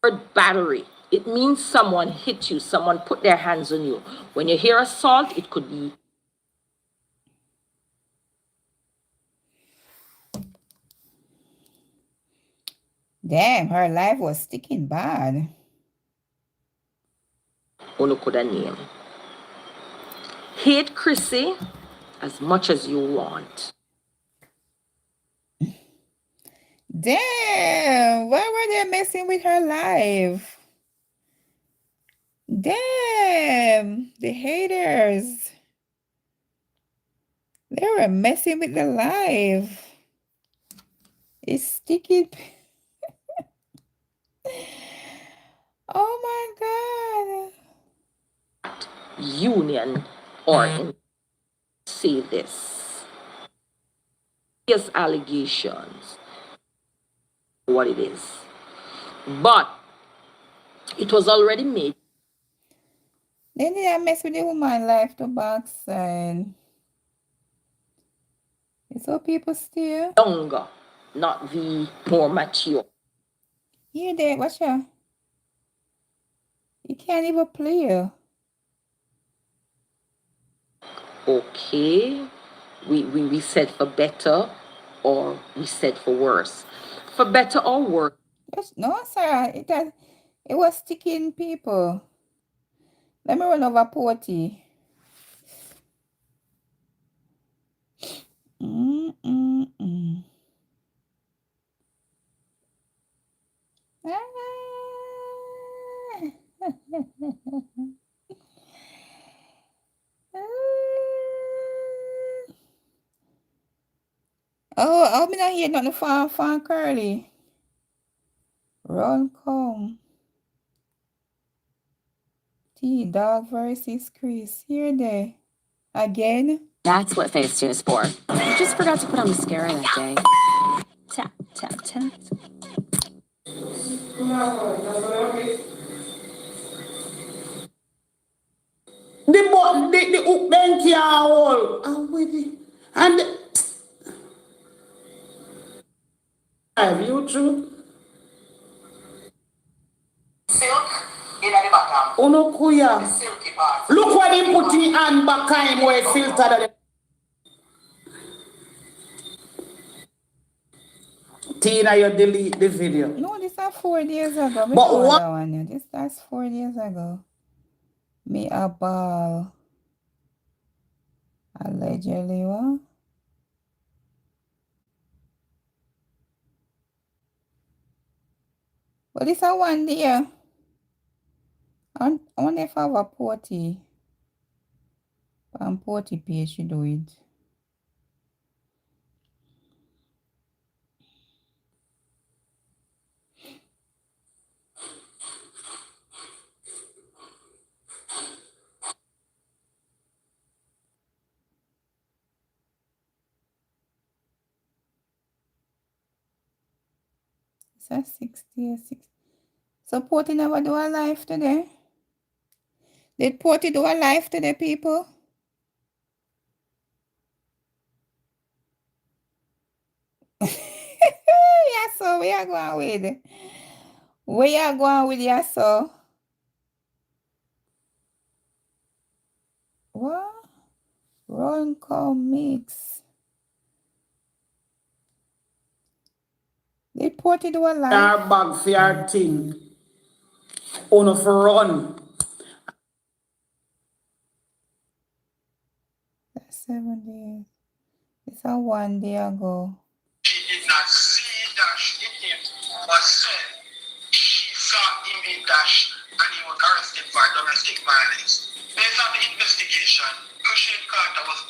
Word battery. It means someone hit you, someone put their hands on you. When you hear assault, it could be Damn, her life was sticking bad. Onokoda name. Hate Chrissy as much as you want. Damn, why were they messing with her life? Damn, the haters. They were messing with the life. It's sticking. Oh my God. union or say this. Yes, allegations, what it is. But it was already made. They didn't mess with the woman life to backside. It's how people still. Younger, not the more mature. Here they, watch out. You can't even play. Okay, we said for better or we said for worse. For better or worse. No, sir. It was sticking people. Let me run over Porty. Oh, I'm not hear nothing from Curly. Run come. T-Dog versus Chris. Here they. Again. That's what phase 2 is for. I just forgot to put on mascara that day. Tap, tap, tap. The hook then can't hold. And with it. And you true. Silk in the bottom. Uno kuya. Silky part. Look what he put in hand back time where he filtered. Tina, you delete the video. No, this is 4 days ago. But what? One. That's 4 days ago. Me a ball. Allegedly, what? But this is one day. I wonder if I have a Porty. On Porty page, you do it. It's a 60. So Porty never do a live today? Did Porty do a live today, people? Yeah, so we are going with. We are going with, yeah, so. What? Run come mix. Did Porty do a live? Our bag for your thing. Uno for run. That's 7 days. It's a 1 day ago. She did not see Dash in him, but said she saw him in Dash and he was arrested for domestic violence. Based on the investigation, Cushion Carter was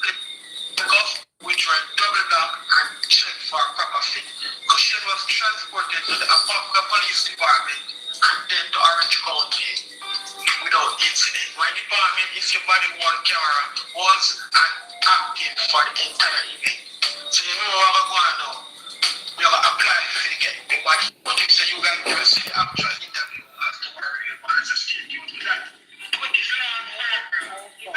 cuffed, which were double lock and checked for proper fit. Cushion was transported to the Apopka Police Department and then to Orange County without incident. My department is your body worn camera was active for the entire event. So you know what I'm going to do? You have to apply for the get the body. But you say you guys never see the actual